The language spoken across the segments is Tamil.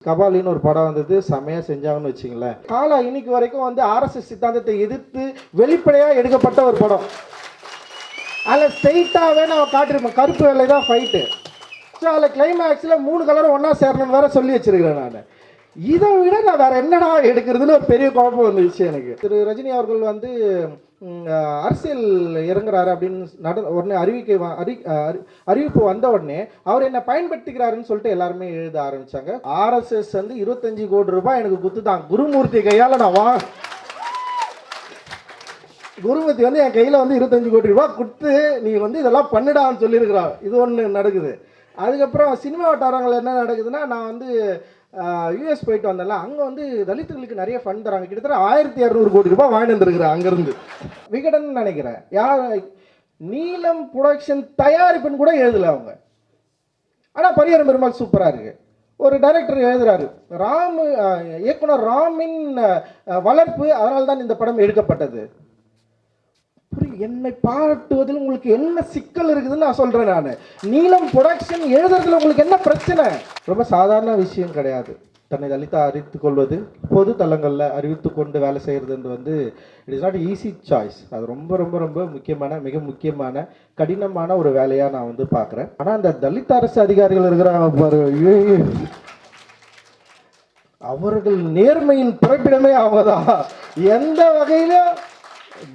கபாலின்னு ஒரு படம் வந்தது, செமையாக செஞ்சாங்கன்னு வச்சிங்களேன். காலா இன்னைக்கு வரைக்கும் வந்து ஆர்எஸ்எஸ் சித்தாந்தத்தை எதிர்த்து வெளிப்படையாக எடுக்கப்பட்ட ஒரு படம். அதில் ஸ்ட்ரெயிட்டாகவே நான் காட்டிருப்பேன், கருப்பு வெள்ளை தான் ஃபைட்டு. ஸோ அதில் கிளைமேக்ஸில் 3 கலரும் ஒன்றா சேரணும்னு வேறு சொல்லி வச்சுருக்கிறேன் நான். இதை விட நான் வேறு என்னடா எடுக்கிறதுன்னு ஒரு பெரிய குழப்பம் வந்துச்சு எனக்கு. திரு ரஜினி அவர்கள் வந்து அரசியல் இறங்குறாரு அப்படின்னு உடனே அறிவிப்பு வந்த உடனே அவர் என்னை பயன்படுத்திக்கிறாருன்னு சொல்லிட்டு எல்லாருமே எழுத ஆரம்பித்தாங்க. ஆர்எஸ்எஸ் வந்து 25 கோடி ரூபாய் எனக்கு குத்துதான் குருமூர்த்தி கையால். நான் குருமூர்த்தி வந்து என் கையில் வந்து 25 கோடி ரூபாய் கொடுத்து நீ வந்து இதெல்லாம் பண்ணிடான்னு சொல்லியிருக்கிறான். இது ஒன்று நடக்குது. அதுக்கப்புறம் சினிமா வட்டாரங்கள் என்ன நடக்குதுன்னா, நான் வந்து யூஎஸ் போயிட்டு வந்தேன்ல, அங்கே வந்து தலித்துகளுக்கு நிறைய ஃபண்ட் தராங்க. கிட்டத்தட்ட 1200 கோடி ரூபாய் வாங்கி வந்துருக்குறேன் அங்கேருந்து. விகடன் நினைக்கிறேன் யார் நீலம் ப்ரொடக்ஷன் தயாரிப்புன்னு கூட எழுதலை அவங்க. ஆனால் பரிகாரம் பெருமாள் சூப்பராக இருக்குது. ஒரு டைரக்டர் எழுதுறாரு, இயக்குனர் ராமின் வளர்ப்பு, அதனால தான் இந்த படம் எடுக்கப்பட்டது. என்னை பாராட்டுவதில் உங்களுக்கு என்ன சிக்கல் இருக்குதுன்னு நான் சொல்கிறேன். நான் நீலம் ப்ரொடக்ஷன் எழுதுறதுல உங்களுக்கு என்ன பிரச்சனை? ரொம்ப சாதாரண விஷயம் கிடையாது. தன்னை தலித்தா அறிவித்துக் கொள்வது, பொது தளங்களில் அறிவித்து கொண்டு வேலை செய்கிறது வந்து it is not easy choice. அது ரொம்ப ரொம்ப ரொம்ப முக்கியமான, மிக முக்கியமான கடினமான ஒரு வேலையாக நான் வந்து பார்க்குறேன். ஆனால் அந்த தலித் அரசு அதிகாரிகள் இருக்கிறாங்க, அவர்கள் நேர்மையின் பிறப்பிடமே அவங்க தான். எந்த வகையிலும்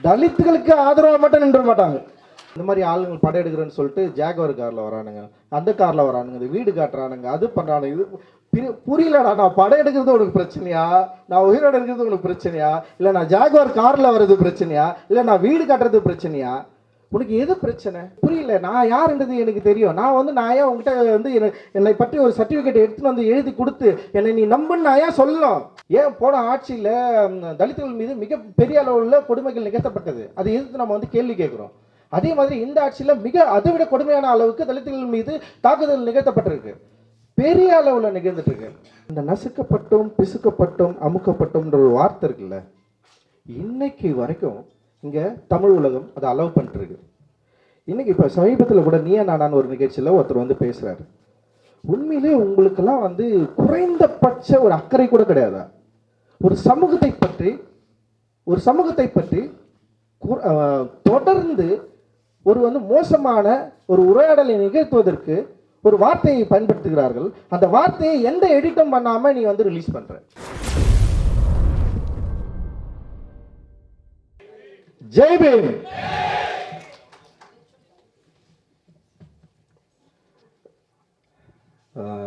தலித்துகளுக்கு ஆதரவாக மட்டும் நின்ற மாட்டாங்க. இந்த மாதிரி ஆளுங்க படம் எடுக்கிறேன்னு சொல்லிட்டு ஜாகுவார் காரில் வரானுங்க, அந்த காரில் வரானுங்க, இந்த வீடு காட்டுறானுங்க, அது பண்ணுறானுங்க. இது புரியலடா. நான் படம் எடுக்கிறது உனக்கு பிரச்சனையா? நான் உயிரோடு இருக்கிறது உனக்கு பிரச்சனையா? இல்லை நான் ஜாகுவார் காரில் வர்றது பிரச்சனையா? இல்லை நான் வீடு காட்டுறது பிரச்சனையா? உனக்கு எது பிரச்சனை? புரியல. நான் யாருன்றது எனக்கு தெரியும். நான் ஏன் உங்ககிட்ட வந்து என்னை பற்றி ஒரு சர்டிஃபிகேட் எடுத்துன்னு வந்து எழுதி கொடுத்து என்னை நீ நம்புன்னு நான் ஏன் சொல்லணும்? ஏன் போன ஆட்சியில் தலித்துகள் மீது மிக பெரிய அளவில் கொடுமைகள் நிகழ்த்தப்பட்டது, அதை எதிர்த்து நம்ம வந்து கேள்வி கேட்குறோம். அதே மாதிரி இந்த ஆட்சியில் அதை விட கொடுமையான அளவுக்கு தலித்துகள் மீது தாக்குதல் நிகழ்த்தப்பட்டிருக்கு, பெரிய அளவில் நிகழ்ந்துட்டு இருக்கு. இந்த நசுக்கப்பட்டும் பிசுக்கப்பட்டும் அமுக்கப்பட்டும்ன்ற ஒரு வார்த்தை இருக்குல்ல, இன்னைக்கு வரைக்கும் இங்கே தமிழ் உலகம் அதை அலோவ் பண்ணிட்டுருக்கு. இன்னைக்கு இப்போ சமீபத்தில் கூட நீயா நானான்னு ஒரு நிகழ்ச்சியில் ஒருத்தர் வந்து பேசுகிறாரு. உண்மையிலே உங்களுக்கெல்லாம் வந்து குறைந்தபட்ச ஒரு அக்கறை கூட கிடையாதா? ஒரு சமூகத்தை பற்றி தொடர்ந்து ஒரு வந்து மோசமான ஒரு உரையாடலை நிகழ்த்துவதற்கு ஒரு வார்த்தையை பயன்படுத்துகிறார்கள். அந்த வார்த்தையை எந்த எடிட்டும் பண்ணாம நீ வந்து ரிலீஸ் பண்ற. ஜெய் பீம்.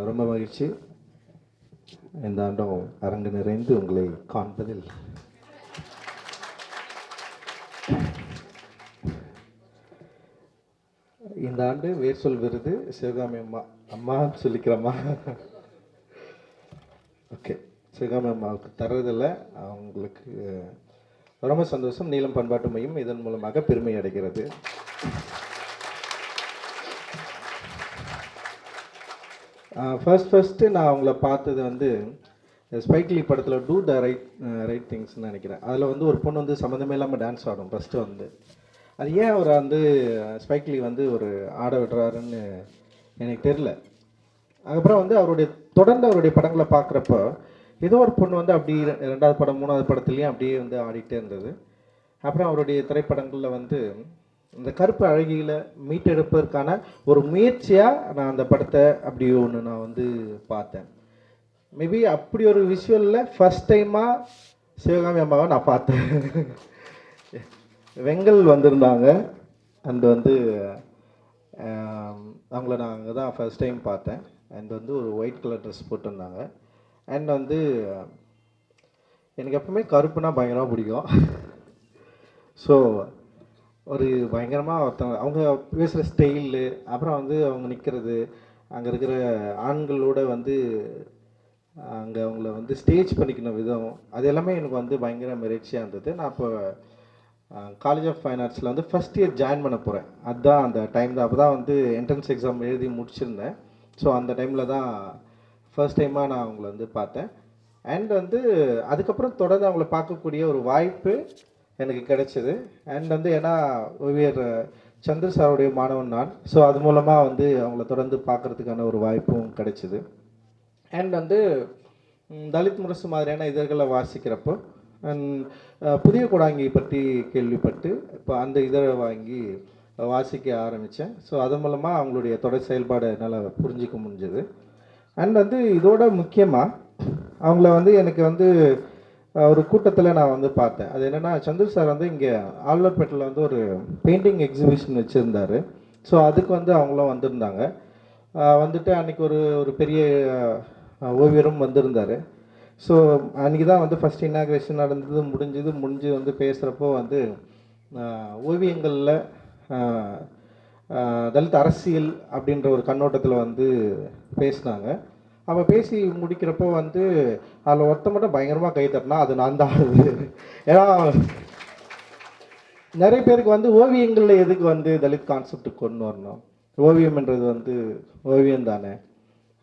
ரொம்ப மகிழ்ச்சி இந்த ஆண்டும் அரங்கு நிறைந்து உங்களை காண்பதில். இந்த ஆண்டு வேர்சொல் விருது சிவகாமி அம்மான்னு சொல்லிக்கிறம்மா. ஓகே, சிவகாமி அம்மாவுக்கு தர்றதில்ல, அவங்களுக்கு ரொம்ப சந்தோஷம். நீலம் பண்பாட்டு மையம் இதன் மூலமாக பெருமை அடைகிறது. ஃபர்ஸ்ட்டு நான் அவங்கள பார்த்தது வந்து ஸ்பைக்லி படத்தில் டூ த ரைட் திங்ஸ்ன்னு நினைக்கிறேன். அதில் வந்து ஒரு பொண்ணு வந்து சம்மந்தமே இல்லாமல் டான்ஸ் ஆடும் ஃபஸ்ட்டு வந்து. அது ஏன் அவர் வந்து ஸ்பைக்லி வந்து ஒரு ஆட விடுறாருன்னு எனக்கு தெரில. அதுக்கப்புறம் வந்து தொடர்ந்து அவருடைய படங்களை பார்க்குறப்போ ஏதோ ஒரு பொண்ணு வந்து அப்படி 2வது படம் 3வது படத்துலேயும் அப்படியே வந்து ஆடிட்டே இருந்தது. அப்புறம் அவருடைய திரைப்படங்களில் வந்து இந்த கருப்பு அழகியில் மீட்டெடுப்பதற்கான ஒரு முயற்சியாக நான் அந்த படத்தை அப்படி ஒன்று நான் வந்து பார்த்தேன். மேபி அப்படி ஒரு விஷுவலில் ஃபஸ்ட் டைமாக சிவகாமி அம்மாவை நான் பார்த்தேன். வெங்கல் வந்திருந்தாங்க, அண்ட் வந்து அவங்கள நான் அங்கே தான் ஃபஸ்ட் டைம் பார்த்தேன். அண்ட் வந்து ஒரு ஒயிட் கலர் ட்ரெஸ் போட்டிருந்தாங்க. அண்ட் வந்து எனக்கு எப்பவுமே கருப்புனா பயங்கரமாக பிடிக்கும். ஸோ ஒரு பயங்கரமாக ஒருத்தவங்க அவங்க பேசுகிற ஸ்டைலு, அப்புறம் வந்து அவங்க நிற்கிறது, அங்கே இருக்கிற ஆண்களோட வந்து அங்கே அவங்கள வந்து ஸ்டேஜ் பண்ணிக்கணும் விதம், அது எல்லாமே எனக்கு வந்து பயங்கர மிரட்சியாக இருந்தது. நான் இப்போ காலேஜ் ஆஃப் ஃபைன் ஆர்ட்ஸில் வந்து ஃபஸ்ட் இயர் ஜாயின் பண்ண போகிறேன். அதுதான் அந்த டைம் தான். அப்போ தான் வந்து என்ட்ரன்ஸ் எக்ஸாம் எழுதி முடிச்சிருந்தேன். ஸோ அந்த டைமில் தான் ஃபர்ஸ்ட் டைமாக நான் அவங்கள வந்து பார்த்தேன். அண்ட் வந்து அதுக்கப்புறம் தொடர்ந்து அவங்கள பார்க்கக்கூடிய ஒரு வாய்ப்பு எனக்கு கிடைச்சிது. அண்ட் வந்து ஏன்னா ஓவியர் சந்திர சாருடைய மாணவன் நான். ஸோ அது மூலமாக வந்து அவங்கள தொடர்ந்து பார்க்குறதுக்கான ஒரு வாய்ப்பும் கிடைச்சிது. அண்ட் வந்து தலித் முரசு மாதிரியான இதழ்களை வாசிக்கிறப்போ புதிய குடாங்கி பற்றி கேள்விப்பட்டு இப்போ அந்த இதழை வாங்கி வாசிக்க ஆரம்பித்தேன். ஸோ அது மூலமாக அவங்களுடைய தொடர் செயல்பாடை என்னால் புரிஞ்சிக்க முடிஞ்சது. அண்ட் வந்து இதோட முக்கியமாக அவங்கள வந்து எனக்கு வந்து ஒரு கூட்டத்தில் நான் வந்து பார்த்தேன். அது என்னென்னா, சந்துரு சார் வந்து இங்கே ஆழ்வார்பேட்டில் வந்து ஒரு பெயிண்டிங் எக்ஸிபிஷன் வச்சுருந்தார். ஸோ அதுக்கு வந்து அவங்களும் வந்திருந்தாங்க. வந்துட்டு அன்றைக்கி ஒரு பெரிய ஓவியரும் வந்திருந்தார். ஸோ அன்றைக்கி தான் வந்து ஃபஸ்ட் இனாக்ரேஷன் முடிஞ்சு வந்து பேசுகிறப்போ வந்து ஓவியங்களில் தலித் அரசியல் அப்படின்ற ஒரு கண்ணோட்டத்தில் வந்து பேசினாங்க. அவன் பேசி முடிக்கிறப்போ வந்து அதில் ஒருத்த மட்டும் பயங்கரமாக கை தட்டினா அது நான் தான். ஏன்னா நிறைய பேருக்கு வந்து ஓவியங்களில் எதுக்கு வந்து தலித் கான்செப்டுக்கு கொண்டு வரணும், ஓவியம்ன்றது வந்து ஓவியம் தானே.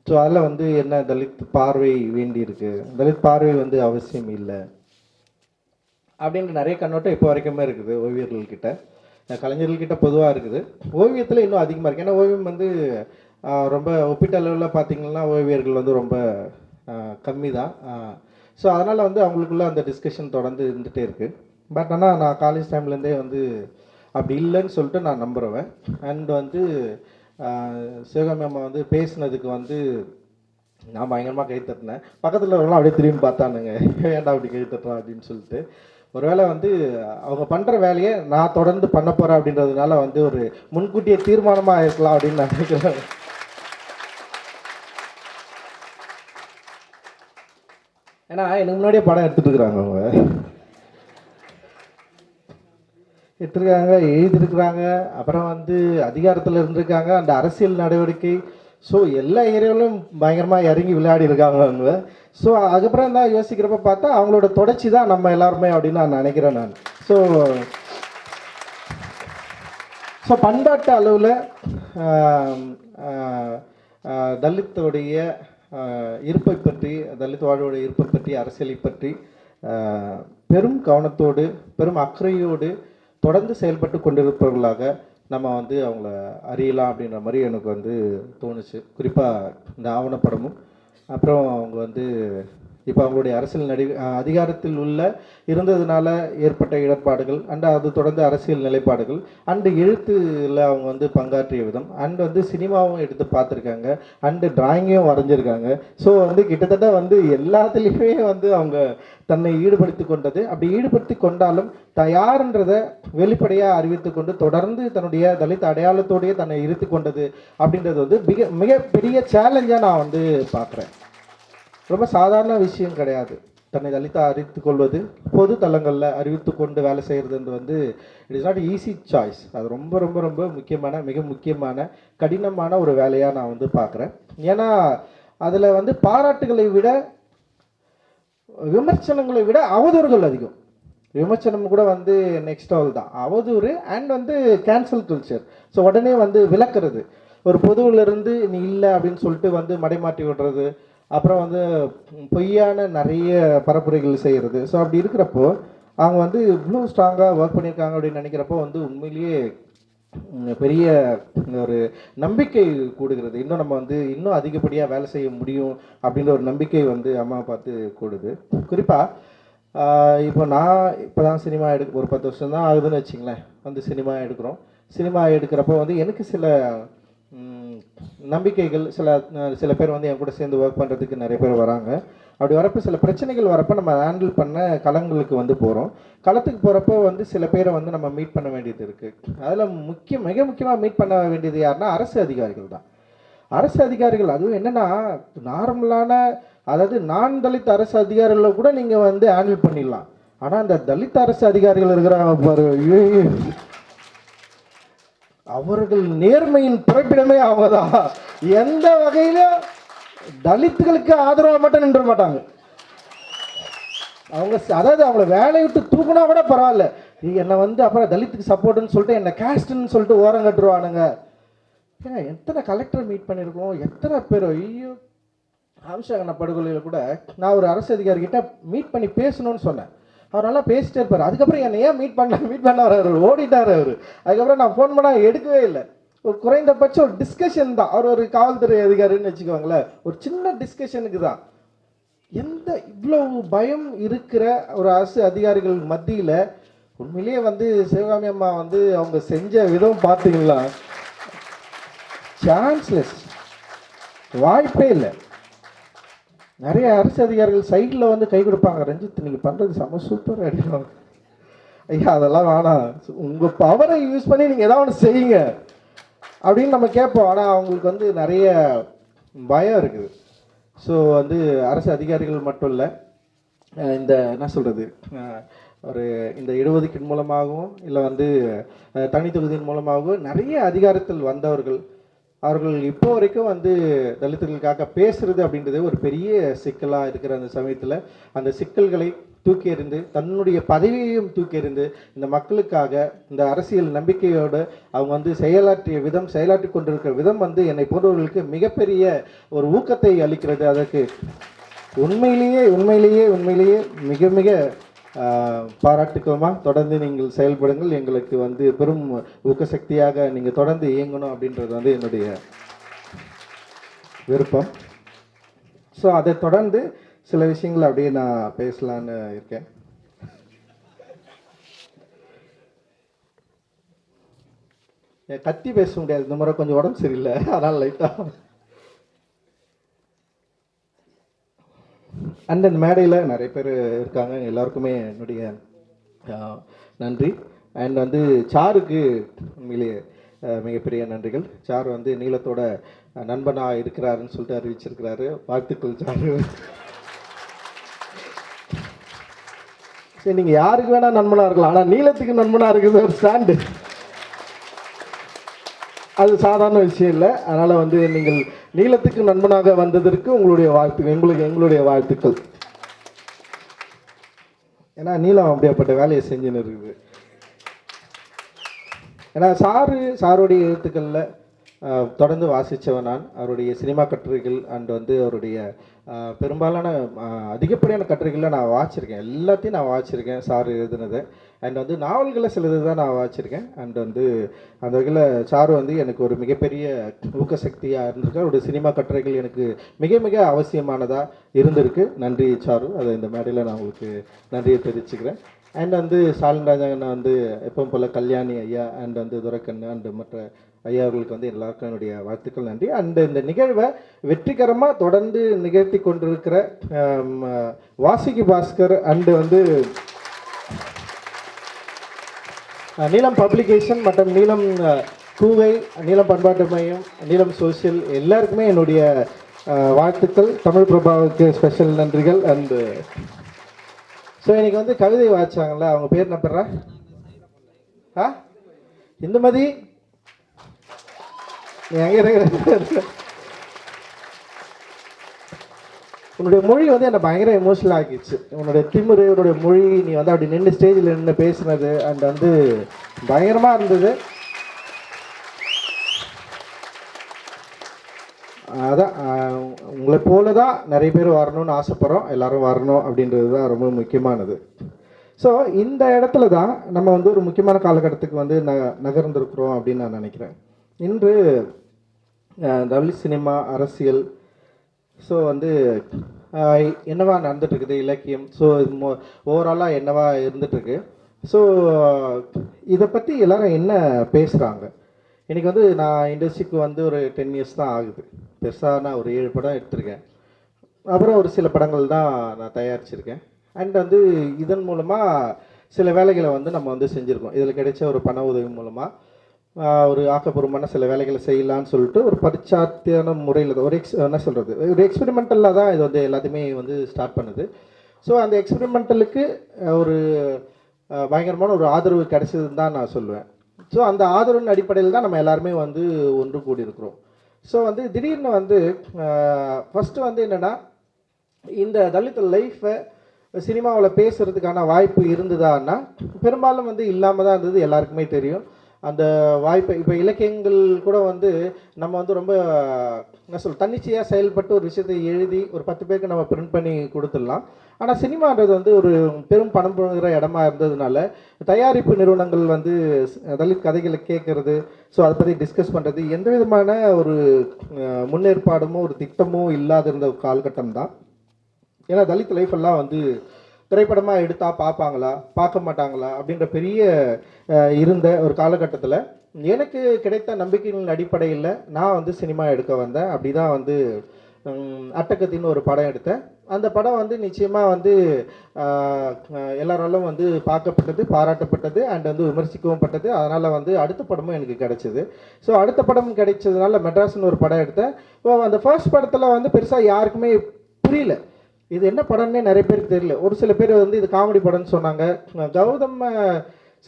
ஸோ அதில் வந்து என்ன தலித் பார்வை வேண்டியிருக்கு, தலித் பார்வை வந்து அவசியம் இல்லை அப்படின்ற நிறைய கண்ணோட்டம் இப்போ வரைக்குமே இருக்குது ஓவியர்கள்கிட்ட, கலைஞர்கள்கிட்ட பொதுவாக இருக்குது. ஓவியத்தில் இன்னும் அதிகமாக இருக்குது. ஏன்னா ஓவியம் வந்து ரொம்ப ஒப்பீட்டு அளவில் பார்த்திங்கன்னா ஓவியர்கள் வந்து ரொம்ப கம்மி தான். ஸோ அதனால் வந்து அவங்களுக்குள்ள அந்த டிஸ்கஷன் தொடர்ந்து இருந்துகிட்டே இருக்குது. பட் ஆனால் நான் காலேஜ் டைம்லேருந்தே வந்து அப்படி இல்லைன்னு சொல்லிட்டு நான் நம்புகிறேன். அண்ட் வந்து சிவகாமி அம்மா வந்து பேசுனதுக்கு வந்து நான் பயங்கரமாக கை தட்டினேன். பக்கத்தில் வரலாம் அப்படியே திரும்பி பார்த்தானுங்க, ஏன்டா அப்படி கை தட்டுறான் அப்படின்னு சொல்லிட்டு. ஒருவேளை வந்து அவங்க பண்ணுற வேலையை நான் தொடர்ந்து பண்ண போகிறேன் அப்படின்றதுனால வந்து ஒரு முன்கூட்டியே தீர்மானமாக இருக்கலாம் அப்படின்னு நான் நினைக்கிறேன். ஏன்னா எனக்கு முன்னாடியே படம் எடுத்துகிட்டு அவங்க எடுத்துருக்காங்க, எழுதியிருக்கிறாங்க, அப்புறம் வந்து அதிகாரத்தில் இருந்திருக்காங்க, அந்த அரசியல் நடவடிக்கை, ஸோ எல்லா ஏரியாவிலும் பயங்கரமாக இறங்கி விளையாடி இருக்காங்க அவங்க. ஸோ அதுக்கப்புறம் தான் யோசிக்கிறப்ப பார்த்தா அவங்களோட தொடர்ச்சி தான் நம்ம எல்லாருமே அப்படின்னு நான் நினைக்கிறேன் நான். ஸோ பண்பாட்டு அளவில் தலித்தோடைய இருப்பை பற்றி, தலித் வாழ்வோட இருப்பை பற்றி, அரசியலை பற்றி பெரும் கவனத்தோடு பெரும் அக்கறையோடு தொடர்ந்து செயல்பட்டு கொண்டிருப்பவர்களாக நம்ம வந்து அவங்கள அறியலாம் அப்படின்ற மாதிரி எனக்கு வந்து தோணுச்சு. குறிப்பாக இந்த ஆவணப்படமும், அப்புறம் அவங்க வந்து இப்போ அவங்களுடைய அரசியல் அதிகாரத்தில் உள்ள இருந்ததுனால ஏற்பட்ட இடர்பாடுகள், அண்ட் அது தொடர்ந்து அரசியல் நிலைப்பாடுகள், அண்டு எழுத்தில் அவங்க வந்து பங்காற்றிய விதம், அண்ட் வந்து சினிமாவும் எடுத்து பார்த்துருக்காங்க, அண்டு டிராயிங்கும் வரைஞ்சிருக்காங்க. ஸோ வந்து கிட்டத்தட்ட வந்து எல்லாத்துலேயுமே வந்து அவங்க தன்னை ஈடுபடுத்தி கொண்டது. அப்படி ஈடுபடுத்தி கொண்டாலும் யாருன்றதை வெளிப்படையாக அறிவித்து கொண்டு தொடர்ந்து தன்னுடைய தலித் அடையாளத்தோடையே தன்னை இருத்தி கொண்டது அப்படின்றது வந்து மிகப்பெரிய சேலஞ்சாக நான் வந்து பார்க்குறேன். ரொம்ப சாதாரண விஷயம் கிடையாது. தன்னை தலித்தாக அறிவித்து கொள்வது, பொது தளங்களில் அறிவித்து கொண்டு வேலை செய்கிறது வந்து it is not easy choice. அது ரொம்ப ரொம்ப ரொம்ப முக்கியமான, மிக முக்கியமான கடினமான ஒரு வேலையாக நான் வந்து பார்க்குறேன். ஏன்னா அதில் வந்து பாராட்டுகளை விட விமர்சனங்களை விட அவதூறுகள் அதிகம். விமர்சனம் கூட வந்து நெக்ஸ்ட் லெவல் தான், அவதூறு அண்ட் வந்து கேன்சல் கல்ச்சர். ஸோ உடனே வந்து விளக்குறது, ஒரு பொதுவிலிருந்து நீ இல்லை அப்படின்னு சொல்லிட்டு வந்து மடைமாற்றி விடுறது, அப்புறம் வந்து பொய்யான நிறைய பரப்புரைகள் செய்கிறது. ஸோ அப்படி இருக்கிறப்போ அவங்க வந்து இவ்வளோ ஸ்ட்ராங்காக ஒர்க் பண்ணியிருக்காங்க அப்படின்னு நினைக்கிறப்போ வந்து உண்மையிலேயே பெரிய ஒரு நம்பிக்கை கூடுகிறது. இன்னும் நம்ம வந்து இன்னும் அதிகப்படியாக வேலை செய்ய முடியும் அப்படின்ற ஒரு நம்பிக்கை வந்து அம்மா பார்த்து கூடுது. குறிப்பாக இப்போ தான் சினிமா ஒரு 10 வருஷம் தான் ஆகுதுன்னு வச்சிங்களேன், வந்து சினிமா எடுக்கிறோம். சினிமா எடுக்கிறப்போ வந்து எனக்கு சில நம்பிக்கைகள், சில பேர் வந்து என் கூட சேர்ந்து ஒர்க் பண்ணுறதுக்கு நிறைய பேர் வராங்க. அப்படி வரப்போ சில பிரச்சனைகள் வரப்போ நம்ம ஹேண்டில் பண்ண களங்களுக்கு வந்து போகிறோம். களத்துக்கு போகிறப்போ வந்து சில பேரை வந்து நம்ம மீட் பண்ண வேண்டியது இருக்குது. அதில் மிக முக்கியமாக மீட் பண்ண வேண்டியது யாருன்னா அரசு அதிகாரிகள் தான். அரசு அதிகாரிகள், அதுவும் என்னென்னா நார்மலான, அதாவது நான் தலித் அரசு அதிகாரிகளை கூட நீங்கள் வந்து ஹேண்டில் பண்ணிடலாம். ஆனால் அந்த தலித் அரசு அதிகாரிகள் இருக்கிறாங்க பாரு, அவர்கள் நேர்மையின் பிறப்பிடமே அவங்க தான். எந்த வகையிலும் தலித்துகளுக்கு ஆதரவாக மட்டும் நின்ற மாட்டாங்க அவங்க. அதாவது அவங்கள வேலையை விட்டு தூக்குனா கூட பரவாயில்ல, என்னை வந்து அப்புறம் தலித்துக்கு சப்போர்ட்டுன்னு சொல்லிட்டு என்னை கேஸ்ட்டுன்னு சொல்லிட்டு ஓரம் கட்டுருவானுங்க. ஏன்னா எத்தனை கலெக்டர் மீட் பண்ணியிருக்கோம், எத்தனை பேர். ஐயோ, அம்சகன படுகொலையில் கூட நான் ஒரு அரசு அதிகாரிகிட்ட மீட் பண்ணி பேசணும்னு சொன்னேன். அவர் நல்லா பேசிட்டே இருப்பார். அதுக்கப்புறம் என்னை ஏன் மீட் பண்ண அவர் ஓடிட்டார் அவர். அதுக்கப்புறம் நான் ஃபோன் பண்ணால் எடுக்கவே இல்லை. ஒரு குறைந்தபட்சம் ஒரு டிஸ்கஷன் தான். அவர் ஒரு காவல்துறை அதிகாரின்னு வச்சுக்கோங்களேன், ஒரு சின்ன டிஸ்கஷனுக்கு தான். இவ்வளவு பயம் இருக்கிற ஒரு அரசு அதிகாரிகள் மத்தியில் உண்மையிலேயே வந்து சிவகாமி அம்மா வந்து அவங்க செஞ்ச விதம் பார்த்தீங்களா, சான்ஸ்லெஸ், வாய்ப்பே இல்லை. நிறைய அரசு அதிகாரிகள் சைடில் வந்து கை கொடுப்பாங்க, ரஞ்சித் நீங்கள் பண்ணுறது செம்ம சூப்பர் அடிப்பாங்க. ஐயா அதெல்லாம் வேணாம், உங்கள் பவரை யூஸ் பண்ணி நீங்கள் ஏதாவது ஒன்று செய்யுங்க அப்படின்னு நம்ம கேட்போம். ஆனால் அவங்களுக்கு வந்து நிறைய பயம் இருக்குது. ஸோ வந்து அரசு அதிகாரிகள் மட்டும் இல்லை, இந்த என்ன சொல்கிறது, ஒரு இந்த இடஒதுக்கீடு மூலமாகவும் இல்லை வந்து தனி தொகுதியின் மூலமாகவும் நிறைய அதிகாரத்தில் வந்தவர்கள் அவர்கள் இப்போ வரைக்கும் வந்து தலித்துகளுக்காக பேசுறது அப்படின்றது ஒரு பெரிய சிக்கலாக இருக்கிற அந்த சமயத்தில் அந்த சிக்கல்களை தூக்கி எறிந்து தன்னுடைய பதவியையும் தூக்கி எறிந்து இந்த மக்களுக்காக இந்த அரசியல் நம்பிக்கையோடு அவங்க வந்து செயலாற்றி கொண்டிருக்கிற விதம் வந்து என்னை போன்றவர்களுக்கு மிகப்பெரிய ஒரு ஊக்கத்தை அளிக்கிறது. அதற்கு உண்மையிலேயே மிக மிக பாராட்டுக்கோமா. தொடர்ந்து நீங்கள் செயல்படுங்கள், எங்களுக்கு வந்து பெரும் ஊக்கசக்தியாக நீங்கள் தொடர்ந்து இயங்கணும் அப்படின்றது வந்து என்னுடைய விருப்பம். ஸோ அதை தொடர்ந்து சில விஷயங்கள் அப்படியே நான் பேசலான்னு இருக்கேன். கத்தி பேச முடியாது இந்த முறை, கொஞ்சம் உடம்பு சரியில்லை, அதனால் லைட்டாக. அண்ட் அந்த மேடையில் நிறைய பேர் இருக்காங்க, எல்லாருக்குமே என்னுடைய நன்றி. அண்ட் வந்து சாருக்கு உண்மையிலேயே மிகப்பெரிய நன்றிகள். சார் வந்து நீலத்தோட நண்பனாக இருக்கிறாருன்னு சொல்லிட்டு அறிவிச்சிருக்கிறாரு. வாழ்த்துக்கள் சாரு. சரி, நீங்கள் யாருக்கு வேணால் நண்பனாக இருக்கலாம், ஆனால் நீலத்துக்கு நண்பனாக இருக்குது ஒரு ஸ்டாண்டு, அது சாதாரண விஷயம் இல்லை. அதனால் வந்து நீங்கள் நீலத்துக்கு நண்பனாக வந்ததற்கு எங்களுடைய வாழ்த்துக்கள். ஏன்னா நீலம் அப்படியாப்பட்ட வேலையை செஞ்சுன்னு இருக்குது. ஏன்னா சாருடைய எழுத்துக்களில் தொடர்ந்து வாசித்தவன் நான். அவருடைய சினிமா கட்டுரைகள் அண்ட் வந்து அவருடைய பெரும்பாலான அதிகப்படியான கட்டுரைகளில் நான் வாசிச்சிருக்கேன், எல்லாத்தையும் நான் வாசிச்சிருக்கேன் சார் எழுதுனதை. அண்ட் வந்து நாவல்களை சிலது தான் நான் வாசிச்சிருக்கேன். அண்ட் வந்து அந்த வகையில் சாரு வந்து எனக்கு ஒரு மிகப்பெரிய ஊக்கசக்தியாக இருந்திருக்கு. அவருடைய சினிமா கட்டுரைகள் எனக்கு மிக மிக அவசியமானதாக இருந்திருக்கு. நன்றி சாரு, அதை இந்த மேடையில் நான் உங்களுக்கு நன்றியை தெரிவிச்சுக்கிறேன். அண்ட் வந்து ஸ்டாலின் ராஜாங்கண்ணா வந்து எப்பவும் போல் கல்யாணி ஐயா அண்ட் வந்து துரைக்கண்ணு அண்டு மற்ற ஐயா அவர்களுக்கு வந்து எல்லாருக்கும் என்னுடைய வாழ்த்துக்கள், நன்றி. அண்ட் இந்த நிகழ்வை வெற்றிகரமாக தொடர்ந்து நிகழ்த்தி கொண்டிருக்கிற வாசுகி பாஸ்கர் அண்டு வந்து நீலம் பப்ளிகேஷன் மற்றும் நீலம் கூவை, நீலம் பண்பாட்டு மையம், நீலம் சோசியல் எல்லாருக்குமே என்னுடைய வாழ்த்துக்கள். தமிழ் பிரபாவுக்கு ஸ்பெஷல் நன்றிகள். அண்டு ஸோ இன்றைக்கி வந்து கவிதை வாசிச்சாங்கல்ல, அவங்க பேர் என்ன பெறா? இந்துமதி, நீ எங்கே இருக்கிற? உன்னுடைய மொழி வந்து என்னை பயங்கர எமோஷனல் ஆக்கிடுச்சு. உன்னுடைய திமிரு, உன்னுடைய மொழி, நீ வந்து அப்படி நின்று ஸ்டேஜில் நின்று பேசுனது அண்ட் வந்து பயங்கரமாக இருந்தது. அதான் உங்களை போல தான் நிறைய பேர் வரணும்னு ஆசைப்படுறோம், எல்லோரும் வரணும் அப்படின்றது தான் ரொம்ப முக்கியமானது. ஸோ இந்த இடத்துல தான் நம்ம வந்து ஒரு முக்கியமான காலகட்டத்துக்கு வந்து நகர்ந்திருக்கிறோம் அப்படின்னு நான் நினைக்கிறேன். இன்று தமிழ் சினிமா, அரசியல், ஸோ வந்து என்னவா நடந்துட்டுருக்குது, இலக்கியம், ஸோ ஓவராலாக என்னவா இருந்துகிட்ருக்கு. ஸோ இதை பற்றி எல்லோரும் என்ன பேசுகிறாங்க? இன்றைக்கி வந்து நான் இண்டஸ்ட்ரிக்கு வந்து ஒரு 10 இயர்ஸ் தான் ஆகுது. பெருசாக நான் ஒரு 7 படம் எடுத்திருக்கேன். அப்புறம் ஒரு சில படங்கள் தான் நான் தயாரிச்சிருக்கேன். அண்ட் வந்து இதன் மூலமாக சில வேலைகளை வந்து நம்ம வந்து செஞ்சுருக்கோம். இதில் கிடைச்ச ஒரு பண உதவி மூலமாக ஒரு ஆக்கப்பூர்வமான சில வேலைகளை செய்யலான்னு சொல்லிட்டு ஒரு பரிச்சாத்தியான முறையில் ஒரு என்ன சொல்கிறது, ஒரு எக்ஸ்பெரிமெண்டலாக தான் இது வந்து எல்லாத்தையுமே வந்து ஸ்டார்ட் பண்ணுது. ஸோ அந்த எக்ஸ்பெரிமெண்டலுக்கு ஒரு பயங்கரமான ஒரு ஆதரவு கிடைச்சதுன்னு தான் நான் சொல்லுவேன். ஸோ அந்த ஆதரவின் அடிப்படையில் தான் நம்ம எல்லாருமே வந்து ஒன்று கூடியிருக்கிறோம். ஸோ வந்து திடீர்னு வந்து ஃபஸ்ட்டு வந்து என்னென்னா, இந்த தலித் லைஃப்பை சினிமாவில் பேசுகிறதுக்கான வாய்ப்பு இருந்ததான்னா பெரும்பாலும் வந்து இல்லாமல் தான் இருந்தது, எல்லாருக்குமே தெரியும். அந்த வாய்ப்பை இப்போ இலக்கியங்கள் கூட வந்து நம்ம வந்து ரொம்ப என்ன தன்னிச்சையாக செயல்பட்டு ஒரு விஷயத்தை எழுதி ஒரு 10 பேருக்கு நம்ம பிரிண்ட் பண்ணி கொடுத்துடலாம். ஆனால் சினிமான்றது வந்து ஒரு பெரும் பணம் போகிற இடமா இருந்ததுனால தயாரிப்பு நிறுவனங்கள் வந்து தலித் கதைகளை கேட்குறது, ஸோ அதை பற்றி டிஸ்கஸ் பண்ணுறது, எந்த விதமான ஒரு முன்னேற்பாடுமோ ஒரு திட்டமோ இல்லாத இருந்த காலகட்டம் தான். ஏன்னா தலித் லைஃப் எல்லாம் வந்து திரைப்படமாக எடுத்தால் பார்ப்பாங்களா பார்க்க மாட்டாங்களா அப்படின்ற பெரிய இருந்த ஒரு காலகட்டத்தில் எனக்கு கிடைத்த நம்பிக்கைகளின் அடிப்படையில் நான் வந்து சினிமா எடுக்க வந்தேன். அப்படி தான் வந்து அட்டகத்தின்னு ஒரு படம் எடுத்தேன். அந்த படம் வந்து நிச்சயமாக வந்து எல்லாராலும் வந்து பார்க்கப்பட்டது, பாராட்டப்பட்டது, அண்ட் வந்து விமர்சிக்கவும் பட்டது. அதனால் வந்து அடுத்த படமும் எனக்கு கிடைச்சிது. ஸோ அடுத்த படம் கிடைச்சதுனால மெட்ராஸ்னு ஒரு படம் எடுத்தேன். அந்த ஃபர்ஸ்ட் படத்தில் வந்து பெருசாக யாருக்குமே புரியல, இது என்ன படம்னே நிறைய பேருக்கு தெரியல. ஒரு சில பேர் வந்து இது காமெடி படம்னு சொன்னாங்க. கௌதம்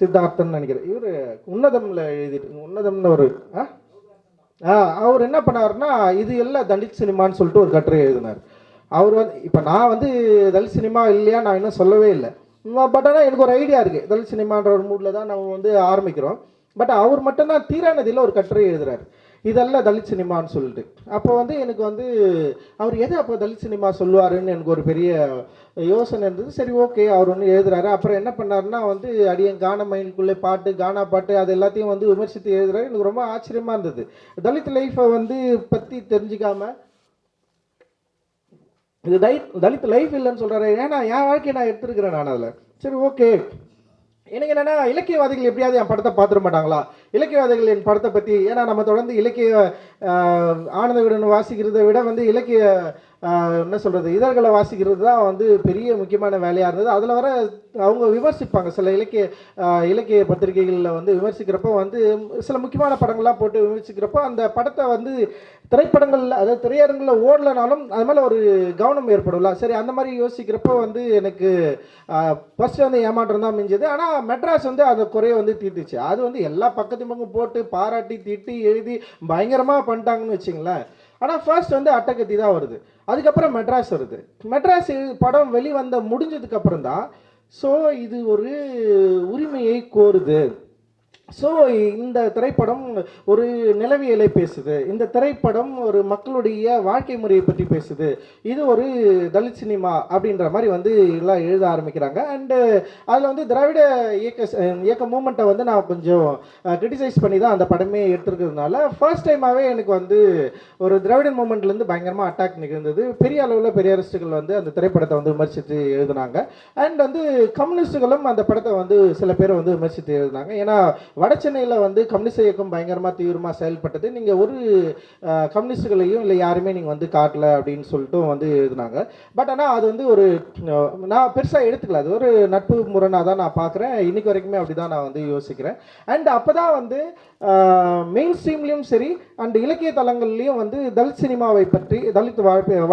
சித்தார்த்தன் நினைக்கிறேன், இவர் உன்னதம்ல எழுதிட்டு உன்னதம்னு ஒரு அவர் என்ன பண்ணாருன்னா இது எல்லாம் தலித் சினிமான்னு சொல்லிட்டு ஒரு கட்டுரை எழுதினார். அவர் வந்து இப்போ நான் வந்து தலித் சினிமா இல்லையா நான் இன்னும் சொல்லவே இல்லை. பட் ஆனால் எனக்கு ஒரு ஐடியா இருக்குது, தலித் சினிமான்ற ஒரு மூடில் தான் நம்ம வந்து ஆரம்பிக்கிறோம். பட் அவர் மட்டும்தான் தீரானதில் ஒரு கட்டுரை எழுதுறாரு, இதெல்லாம் தலித் சினிமான்னு சொல்லிட்டு. அப்போ வந்து எனக்கு வந்து அவர் எதை அப்போ தலித் சினிமா சொல்லுவாருன்னு எனக்கு ஒரு பெரிய யோசனை இருந்தது. சரி, ஓகே, அவர் ஒன்று எழுதுறாரு. அப்புறம் என்ன பண்ணாருன்னா வந்து அடியன் கானா மைண்டுக்குள்ளே பாட்டு, கானா பாட்டு, அது எல்லாத்தையும் வந்து விமர்சித்து எழுதுறாரு. எனக்கு ரொம்ப ஆச்சரியமாக இருந்தது. தலித் லைஃப்பை வந்து பற்றி தெரிஞ்சிக்காம இது தலித் லைஃப் இல்லைன்னு சொல்கிறாரு. ஏன்னா என் வாழ்க்கையை நான் எடுத்துருக்கிறேன் நான் அதில். சரி, ஓகே. எனக்கு என்னென்னா இலக்கியவாதிகள் எப்படியாவது என் படத்தை பார்த்துட மாட்டாங்களா, இலக்கியவாதிகள் என் படத்தை பற்றி, ஏன்னா நம்ம தொடர்ந்து இலக்கிய ஆனந்த விடன் வாசிக்கிறதை விட வந்து இலக்கிய என்ன சொல்கிறது இதழ்களை வாசிக்கிறது தான் வந்து பெரிய முக்கியமான வேலையாக இருந்தது. அதில் வர அவங்க விமர்சிப்பாங்க, சில இலக்கிய பத்திரிகைகளில் வந்து விமர்சிக்கிறப்போ வந்து சில முக்கியமான படங்கள்லாம் போட்டு விமர்சிக்கிறப்போ அந்த படத்தை வந்து திரைப்படங்களில் அதாவது திரையரங்கில் ஓடலனாலும் அது மேலே ஒரு கவனம் ஏற்படும்ல. சரி, அந்த மாதிரி யோசிக்கிறப்போ வந்து எனக்கு ஃபஸ்ட்டு வந்து ஏமாற்றம் தான் மிஞ்சது. ஆனால் மெட்ராஸ் வந்து அந்த குறையை வந்து தீர்த்துச்சு. அது வந்து எல்லா பக்கத்து பக்கம் போட்டு பாராட்டி திட்டி எழுதி பயங்கரமாக பண்ணிட்டாங்கன்னு வச்சுங்களேன். ஆனால் ஃபர்ஸ்ட் வந்து அட்டகத்தி தான் வருது, அதுக்கப்புறம் மெட்ராஸ் வருது. மெட்ராஸ் படம் வெளிவந்த முடிஞ்சதுக்கப்புறம் தான் ஸோ இது ஒரு உரிமையை கோருது. ஸோ இந்த திரைப்படம் ஒரு நிலவியலை பேசுது, இந்த திரைப்படம் ஒரு மக்களுடைய வாழ்க்கை முறையை பற்றி பேசுது, இது ஒரு தலித் சினிமா அப்படின்ற மாதிரி வந்து எல்லாம் எழுத ஆரம்பிக்கிறாங்க. அண்டு அதில் வந்து திராவிட இயக்க மூமெண்ட்டை வந்து நான் கொஞ்சம் கிரிட்டிசைஸ் பண்ணி தான் அந்த படமே எடுத்துருக்கிறதுனால ஃபர்ஸ்ட் டைமாகவே எனக்கு வந்து ஒரு திராவிடன் மூமெண்ட்லேருந்து பயங்கரமாக அட்டாக் நிகழ்ந்தது. பெரிய அளவில் பெரியாரிஸ்டுகள் வந்து அந்த திரைப்படத்தை வந்து விமர்சித்து எழுதினாங்க. அண்ட் வந்து கம்யூனிஸ்டுகளும் அந்த படத்தை வந்து சில பேரை வந்து விமர்சித்து எழுதினாங்க. ஏன்னா வட சென்னையில் வந்து கம்யூனிஸ்ட் இயக்கம் பயங்கரமாக தீவிரமாக செயல்பட்டது, நீங்கள் ஒரு கம்யூனிஸ்டுகளையும் இல்லை யாருமே நீங்கள் வந்து காட்டலை அப்படின்னு சொல்லிட்டு வந்து எழுதினாங்க. பட் ஆனால் அது வந்து ஒரு நான் பெருசாக எடுத்துக்கல, அது ஒரு நட்பு முரணாக தான் நான் பார்க்குறேன். இன்னைக்கு வரைக்குமே அப்படி தான் நான் வந்து யோசிக்கிறேன். அண்ட் அப்போ தான் வந்து மெயின் ஸ்ட்ரீம்லேயும் சரி அண்ட் இலக்கிய தளங்கள்லேயும் வந்து தலித் சினிமாவை பற்றி தலித்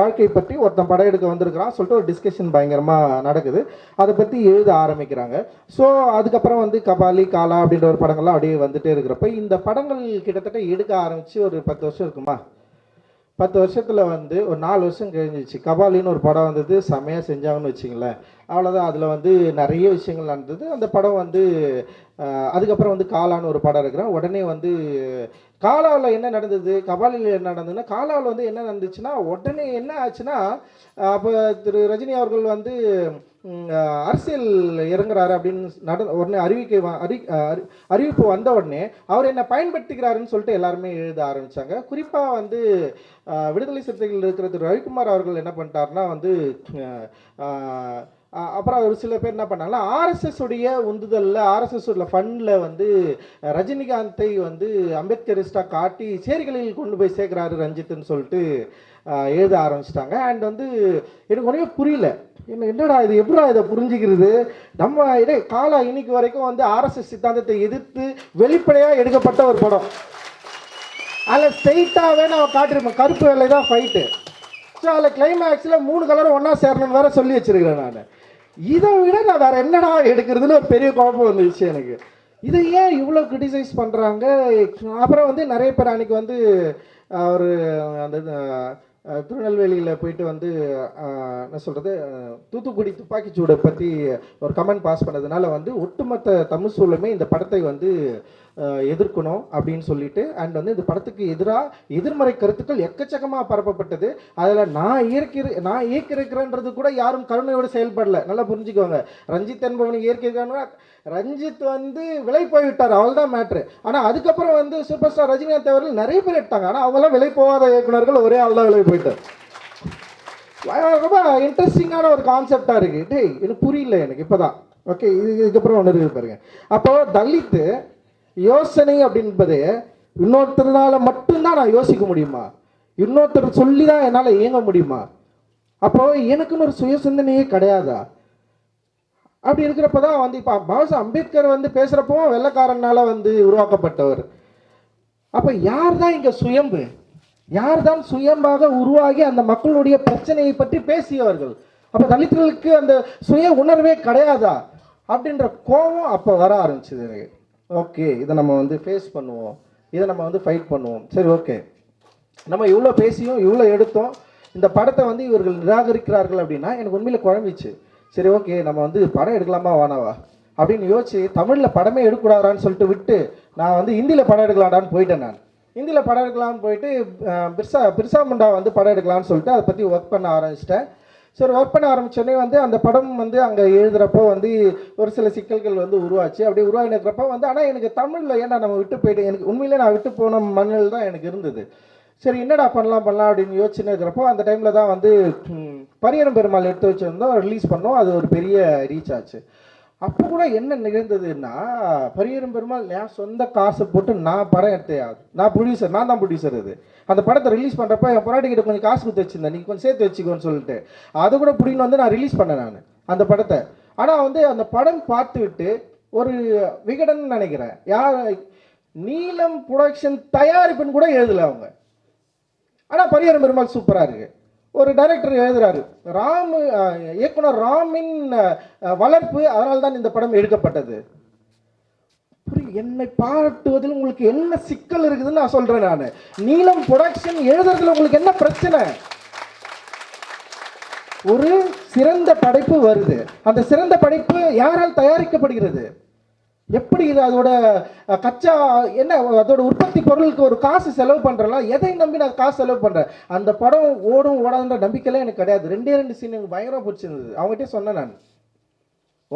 வாழ்க்கை பற்றி ஒருத்தன் படம் எடுக்க வந்திருக்கிறான் சொல்லிட்டு ஒரு டிஸ்கஷன் பயங்கரமாக நடக்குது, அதை பற்றி எழுத ஆரம்பிக்கிறாங்க. ஸோ அதுக்கப்புறம் வந்து கபாலி, காலா அப்படின்ற ஒரு படங்கள்லாம் அப்படியே வந்துட்டே இருக்கிறப்ப இந்த படங்கள் கிட்டத்தட்ட எடுக்க ஆரம்பித்து ஒரு 10 வருஷம் இருக்குமா. 10 வருஷத்தில் வந்து ஒரு 4 வருஷம் கழிஞ்சிச்சு. கபாலின்னு ஒரு படம் வந்தது, செம்மையாக செஞ்சாங்கன்னு வச்சிங்களேன். அவ்வளோதான், அதில் வந்து நிறைய விஷயங்கள் நடந்தது. அந்த படம் வந்து அதுக்கப்புறம் வந்து காலான்னு ஒரு படம் இருக்கிறேன். உடனே வந்து காலாவில் என்ன நடந்தது, கபாலியில் என்ன நடந்ததுன்னா, காலாவில் வந்து என்ன நடந்துச்சுன்னா உடனே என்ன ஆச்சுன்னா, அப்போ திரு ரஜினி அவர்கள் வந்து அரசியல் இறங்குறாரு அப்படின்னு உடனே அறிவிப்பு வந்த உடனே அவர் என்ன பயன்படுத்திக்கிறாருன்னு சொல்லிட்டு எல்லாருமே எழுத ஆரம்பித்தாங்க. குறிப்பாக வந்து விடுதலை சிறுத்தைகள் இருக்கிற திரு ரவிக்குமார் அவர்கள் என்ன பண்ணிட்டாருன்னா வந்து அப்புறம் ஒரு சில பேர் என்ன பண்ணாங்கன்னா ஆர்எஸ்எஸ் உடைய உந்துதலில் ஆர்எஸ்எஸ் உள்ள ஃபண்டில் வந்து ரஜினிகாந்தை வந்து அம்பேத்கரிஸ்டாக காட்டி சேரிகளில் கொண்டு போய் சேர்க்குறாரு ரஞ்சித்துன்னு சொல்லிட்டு எழுத ஆரம்பிச்சிட்டாங்க. அண்ட் வந்து எனக்கு ஒன்றுமே புரியல, என்னடா இது, எப்படா இதை புரிஞ்சுக்கிறது. நம்ம காலா இன்னைக்கு வரைக்கும் வந்து ஆர்எஸ்எஸ் சித்தாந்தத்தை எதிர்த்து வெளிப்படையாக எடுக்கப்பட்ட ஒரு படம். அதில் ஸ்ட்ரெயிட்டாகவே நம்ம காட்டிருப்போம், கருப்பு வெள்ளை தான் ஃபைட்டு. ஸோ அதில் கிளைமேக்ஸில் 3 கலரும் ஒன்றா சேரணும்னு வேறு சொல்லி வச்சுருக்கிறேன் நான். இதை விட நான் வேறு என்னடா எடுக்கிறதுன்னு ஒரு பெரிய குழப்பம் வந்துச்சு எனக்கு. இதை ஏன் இவ்வளோ கிரிட்டிசைஸ் பண்ணுறாங்க. அப்புறம் வந்து நிறைய பேர் அன்றைக்கி வந்து ஒரு அந்த திருநெல்வேலியில் போயிட்டு வந்து என்ன சொல்கிறது தூத்துக்குடி துப்பாக்கிச்சூடை பற்றி ஒரு கமெண்ட் பாஸ் பண்ணதுனால வந்து ஒட்டுமொத்த தமிழ் சூழலுமே இந்த படத்தை வந்து எதிர்க்கணும் அப்படின்னு சொல்லிட்டு அண்ட் வந்து இந்த படத்துக்கு எதிர்மறை கருத்துக்கள் எக்கச்சக்கமாக பரப்பப்பட்டது. அதில் நான் இயக்கிருக்கிறேன்றது கூட யாரும் கருணையோடு செயல்படலை, நல்லா புரிஞ்சுக்கோங்க. ரஞ்சித் என்பவனை இயற்கைக்கான ரஞ்சித் வந்து விலை போய்விட்டார், அவ்வளோதான் மேட்ரு. ஆனால் அதுக்கப்புறம் வந்து சூப்பர் ஸ்டார் ரஜினிகாந்த் அவர்கள் நிறைய பேர் எடுத்தாங்க, ஆனால் அவங்களாம் விலை போகாத இயக்குனர்கள் ஒரே ஆள் தான் விலை போயிட்டார். ரொம்ப இன்ட்ரெஸ்டிங்கான ஒரு கான்செப்டாக இருக்குது. டேய் எனக்கு புரியல, எனக்கு இப்போ தான் ஓகே இதுக்கப்புறம் ஒன்று இருக்குது பாருங்க. அப்போது தலித்து யோசனை அப்படின்பது இன்னொருத்தரால் மட்டும்தான் நான் யோசிக்க முடியுமா? இன்னொருத்தர் சொல்லி தான் என்னால் இயங்க முடியுமா? அப்போது எனக்குன்னு ஒரு சுய சிந்தனையே கிடையாதா? அப்படி இருக்கிறப்ப தான் வந்து இப்போ பாபா அம்பேத்கர் வந்து பேசுகிறப்போ வெள்ளைக்காரனால் வந்து உருவாக்கப்பட்டவர். அப்போ யார் தான் இங்கே சுயம்பு? யார் தான் சுயம்பாக உருவாகி அந்த மக்களுடைய பிரச்சனையை பற்றி பேசியவர்கள்? அப்போ தலித்துகளுக்கு அந்த சுய உணர்வே கிடையாதா அப்படின்ற கோபம் அப்போ வர ஆரம்பிச்சுது எனக்கு. ஓகே இதை நம்ம வந்து ஃபேஸ் பண்ணுவோம், இதை நம்ம வந்து ஃபைட் பண்ணுவோம். சரி ஓகே, நம்ம இவ்வளோ பேசியும் இவ்வளோ எடுத்தோம், இந்த படத்தை வந்து இவர்கள் நிராகரிக்கிறார்கள் அப்படின்னா எனக்கு உண்மையில் குழம்பிச்சு. சரி ஓகே நம்ம வந்து படம் எடுக்கலாமா வேணாவா அப்படின்னு யோசிச்சு தமிழில் படமே எடுக்கக்கூடாதான்னு சொல்லிட்டு விட்டு நான் வந்து ஹிந்தியில் படம் எடுக்கலாடான்னு போயிட்டேன். நான் ஹிந்தியில் படம் எடுக்கலான்னு போயிட்டு பிர்சா முண்டா வந்து படம் எடுக்கலான்னு சொல்லிட்டு அதை பற்றி ஒர்க் பண்ண ஆரம்பிச்சிட்டேன். சரி ஒர்க் பண்ண ஆரம்பித்தோடனே வந்து அந்த படம் வந்து அங்கே எழுதுகிறப்போ வந்து ஒரு சில சிக்கல்கள் வந்து உருவாச்சு. அப்படியே உருவாகினக்கிறப்ப வந்து ஆனால் எனக்கு தமிழில் ஏன்னா நம்ம விட்டு போயிட்டு எனக்கு உண்மையிலே நான் விட்டு போன மண்ணில் தான் எனக்கு இருந்தது. சரி என்னடா பண்ணலாம் அப்படின்னு யோசிச்சுன்னு இருக்கிறப்போ அந்த டைமில் தான் வந்து பரியரும் பெருமாள் எடுத்து வச்சுருந்தோம், ரிலீஸ் பண்ணோம். அது ஒரு பெரிய ரீச் ஆச்சு. அப்போ கூட என்ன நிகழ்ந்ததுன்னா பரியரும் பெருமாள் என் சொந்த காசு போட்டு நான் படம் எடுத்தேன். நான் ப்ரொடியூசர், நான் தான் ப்ரொடியூசர். அது அந்த படத்தை ரிலீஸ் பண்ணுறப்ப என் பொறாட்டிக்கிட்ட கொஞ்சம் காசு கொடுத்து வச்சுருந்தேன், நீங்கள் கொஞ்சம் சேர்த்து வச்சுக்கோன்னு சொல்லிட்டு அது கூட பிடின்னு வந்து நான் ரிலீஸ் பண்ணேன் நான் அந்த படத்தை. ஆனால் வந்து அந்த படம் பார்த்து விட்டு ஒரு விகடன் நினைக்கிறேன் யார் நீலம் ப்ரொடக்ஷன் தயாரிப்புன்னு கூட எழுதலை அவங்க. ஆனால் பரியரும் பெருமாள் சூப்பராக இருக்குது. ஒரு டைரக்டர் எழுதுறாரு, இயக்குனர் ராமின் வளர்ப்பு, அதனால தான் இந்த படம் எடுக்கப்பட்டது. என்னை பாராட்டுவதில் உங்களுக்கு என்ன சிக்கல் இருக்குதுன்னு நான் சொல்றேன். நான் நீலம் ப்ரொடக்ஷன் எழுதுறதுல உங்களுக்கு என்ன பிரச்சனை? ஒரு சிறந்த படைப்பு வருது, அந்த சிறந்த படைப்பு யாரால் தயாரிக்கப்படுகிறது? எப்படி இது அதோட கச்சா என்ன அதோட உற்பத்தி பொருளுக்கு ஒரு காசு செலவு பண்ணுறலாம், எதை நம்பி நான் காசு செலவு பண்ணுறேன்? அந்த படம் ஓடும் ஓடாதுன்ற நம்பிக்கைலாம் எனக்கு கிடையாது. 2 சீன் எனக்கு பயங்கரமாக பிடிச்சிருந்தது. அவங்ககிட்டே சொன்னேன் நான்.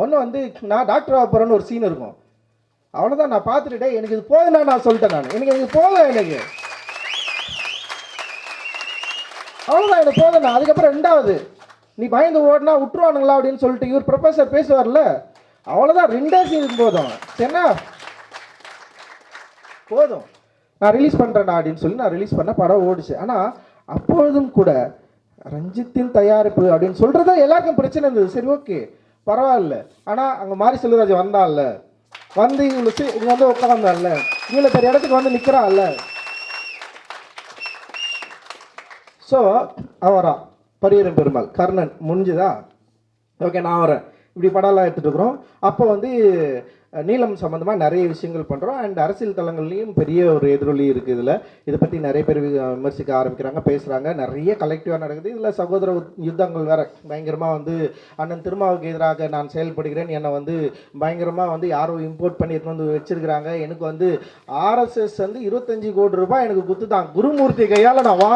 ஒன்று வந்து நான் டாக்டர் ஆக போகிறேன்னு ஒரு சீன் இருக்கும், அவ்வளோதான். நான் பார்த்துட்டே எனக்கு இது போதுன்னா நான் சொல்லிட்டேன். நான் எனக்கு போதும், எனக்கு அவ்வளோதான், எனக்கு போதும். அதுக்கப்புறம் 2வது நீ பயந்து ஓடினா விட்டுருவானுங்களா அப்படின்னு சொல்லிட்டு இவர் ப்ரொஃபஸர் பேசுவார்ல, அவ்வளோதான். 2 சீன் போதும், என்ன போதும், நான் ரிலீஸ் பண்ணுறேன்டா அப்படின்னு சொல்லி நான் ரிலீஸ் பண்ண படம் ஓடிச்சு. ஆனால் அப்பொழுதும் கூட ரஞ்சித்தின் தயாரிப்பு அப்படின்னு சொல்கிறதா எல்லாருக்கும் பிரச்சனை இருந்தது. சரி ஓகே பரவாயில்ல. ஆனால் அங்கே மாரி செல்வராஜ் வந்தான்ல, வந்து இங்கே வந்து உட்காந்தான்ல, இவ்வளோ பெரிய இடத்துக்கு வந்து நிற்கிறான்ல. ஸோ அவரா பரியரும் பெருமாள் கர்ணன் முடிஞ்சுதா? ஓகே நான் வரேன். இப்படி படம்லாம் எடுத்துகிட்டு இருக்கிறோம். அப்போ வந்து நீலம் சம்மந்தமாக நிறைய விஷயங்கள் பண்ணுறோம். அண்ட் அரசியல் தளங்கள்லேயும் பெரிய ஒரு எதிரொலி இருக்குது. இதை பற்றி நிறைய பேர் விமர்சிக்க ஆரம்பிக்கிறாங்க, பேசுகிறாங்க, நிறைய கலெக்டிவாக நடக்குது. இதில் சகோதர யுத்தங்கள் வேறு பயங்கரமாக வந்து அண்ணன் திருமாவுக்கு எதிராக நான் செயல்படுகிறேன், என்னை வந்து பயங்கரமாக வந்து யாரோ இம்போர்ட் பண்ணி எடுத்து வந்து வச்சுருக்கிறாங்க. எனக்கு வந்து ஆர்எஸ்எஸ் வந்து 25 கோடி ரூபாய் எனக்கு குத்து தான் குருமூர்த்தி கையால் நான்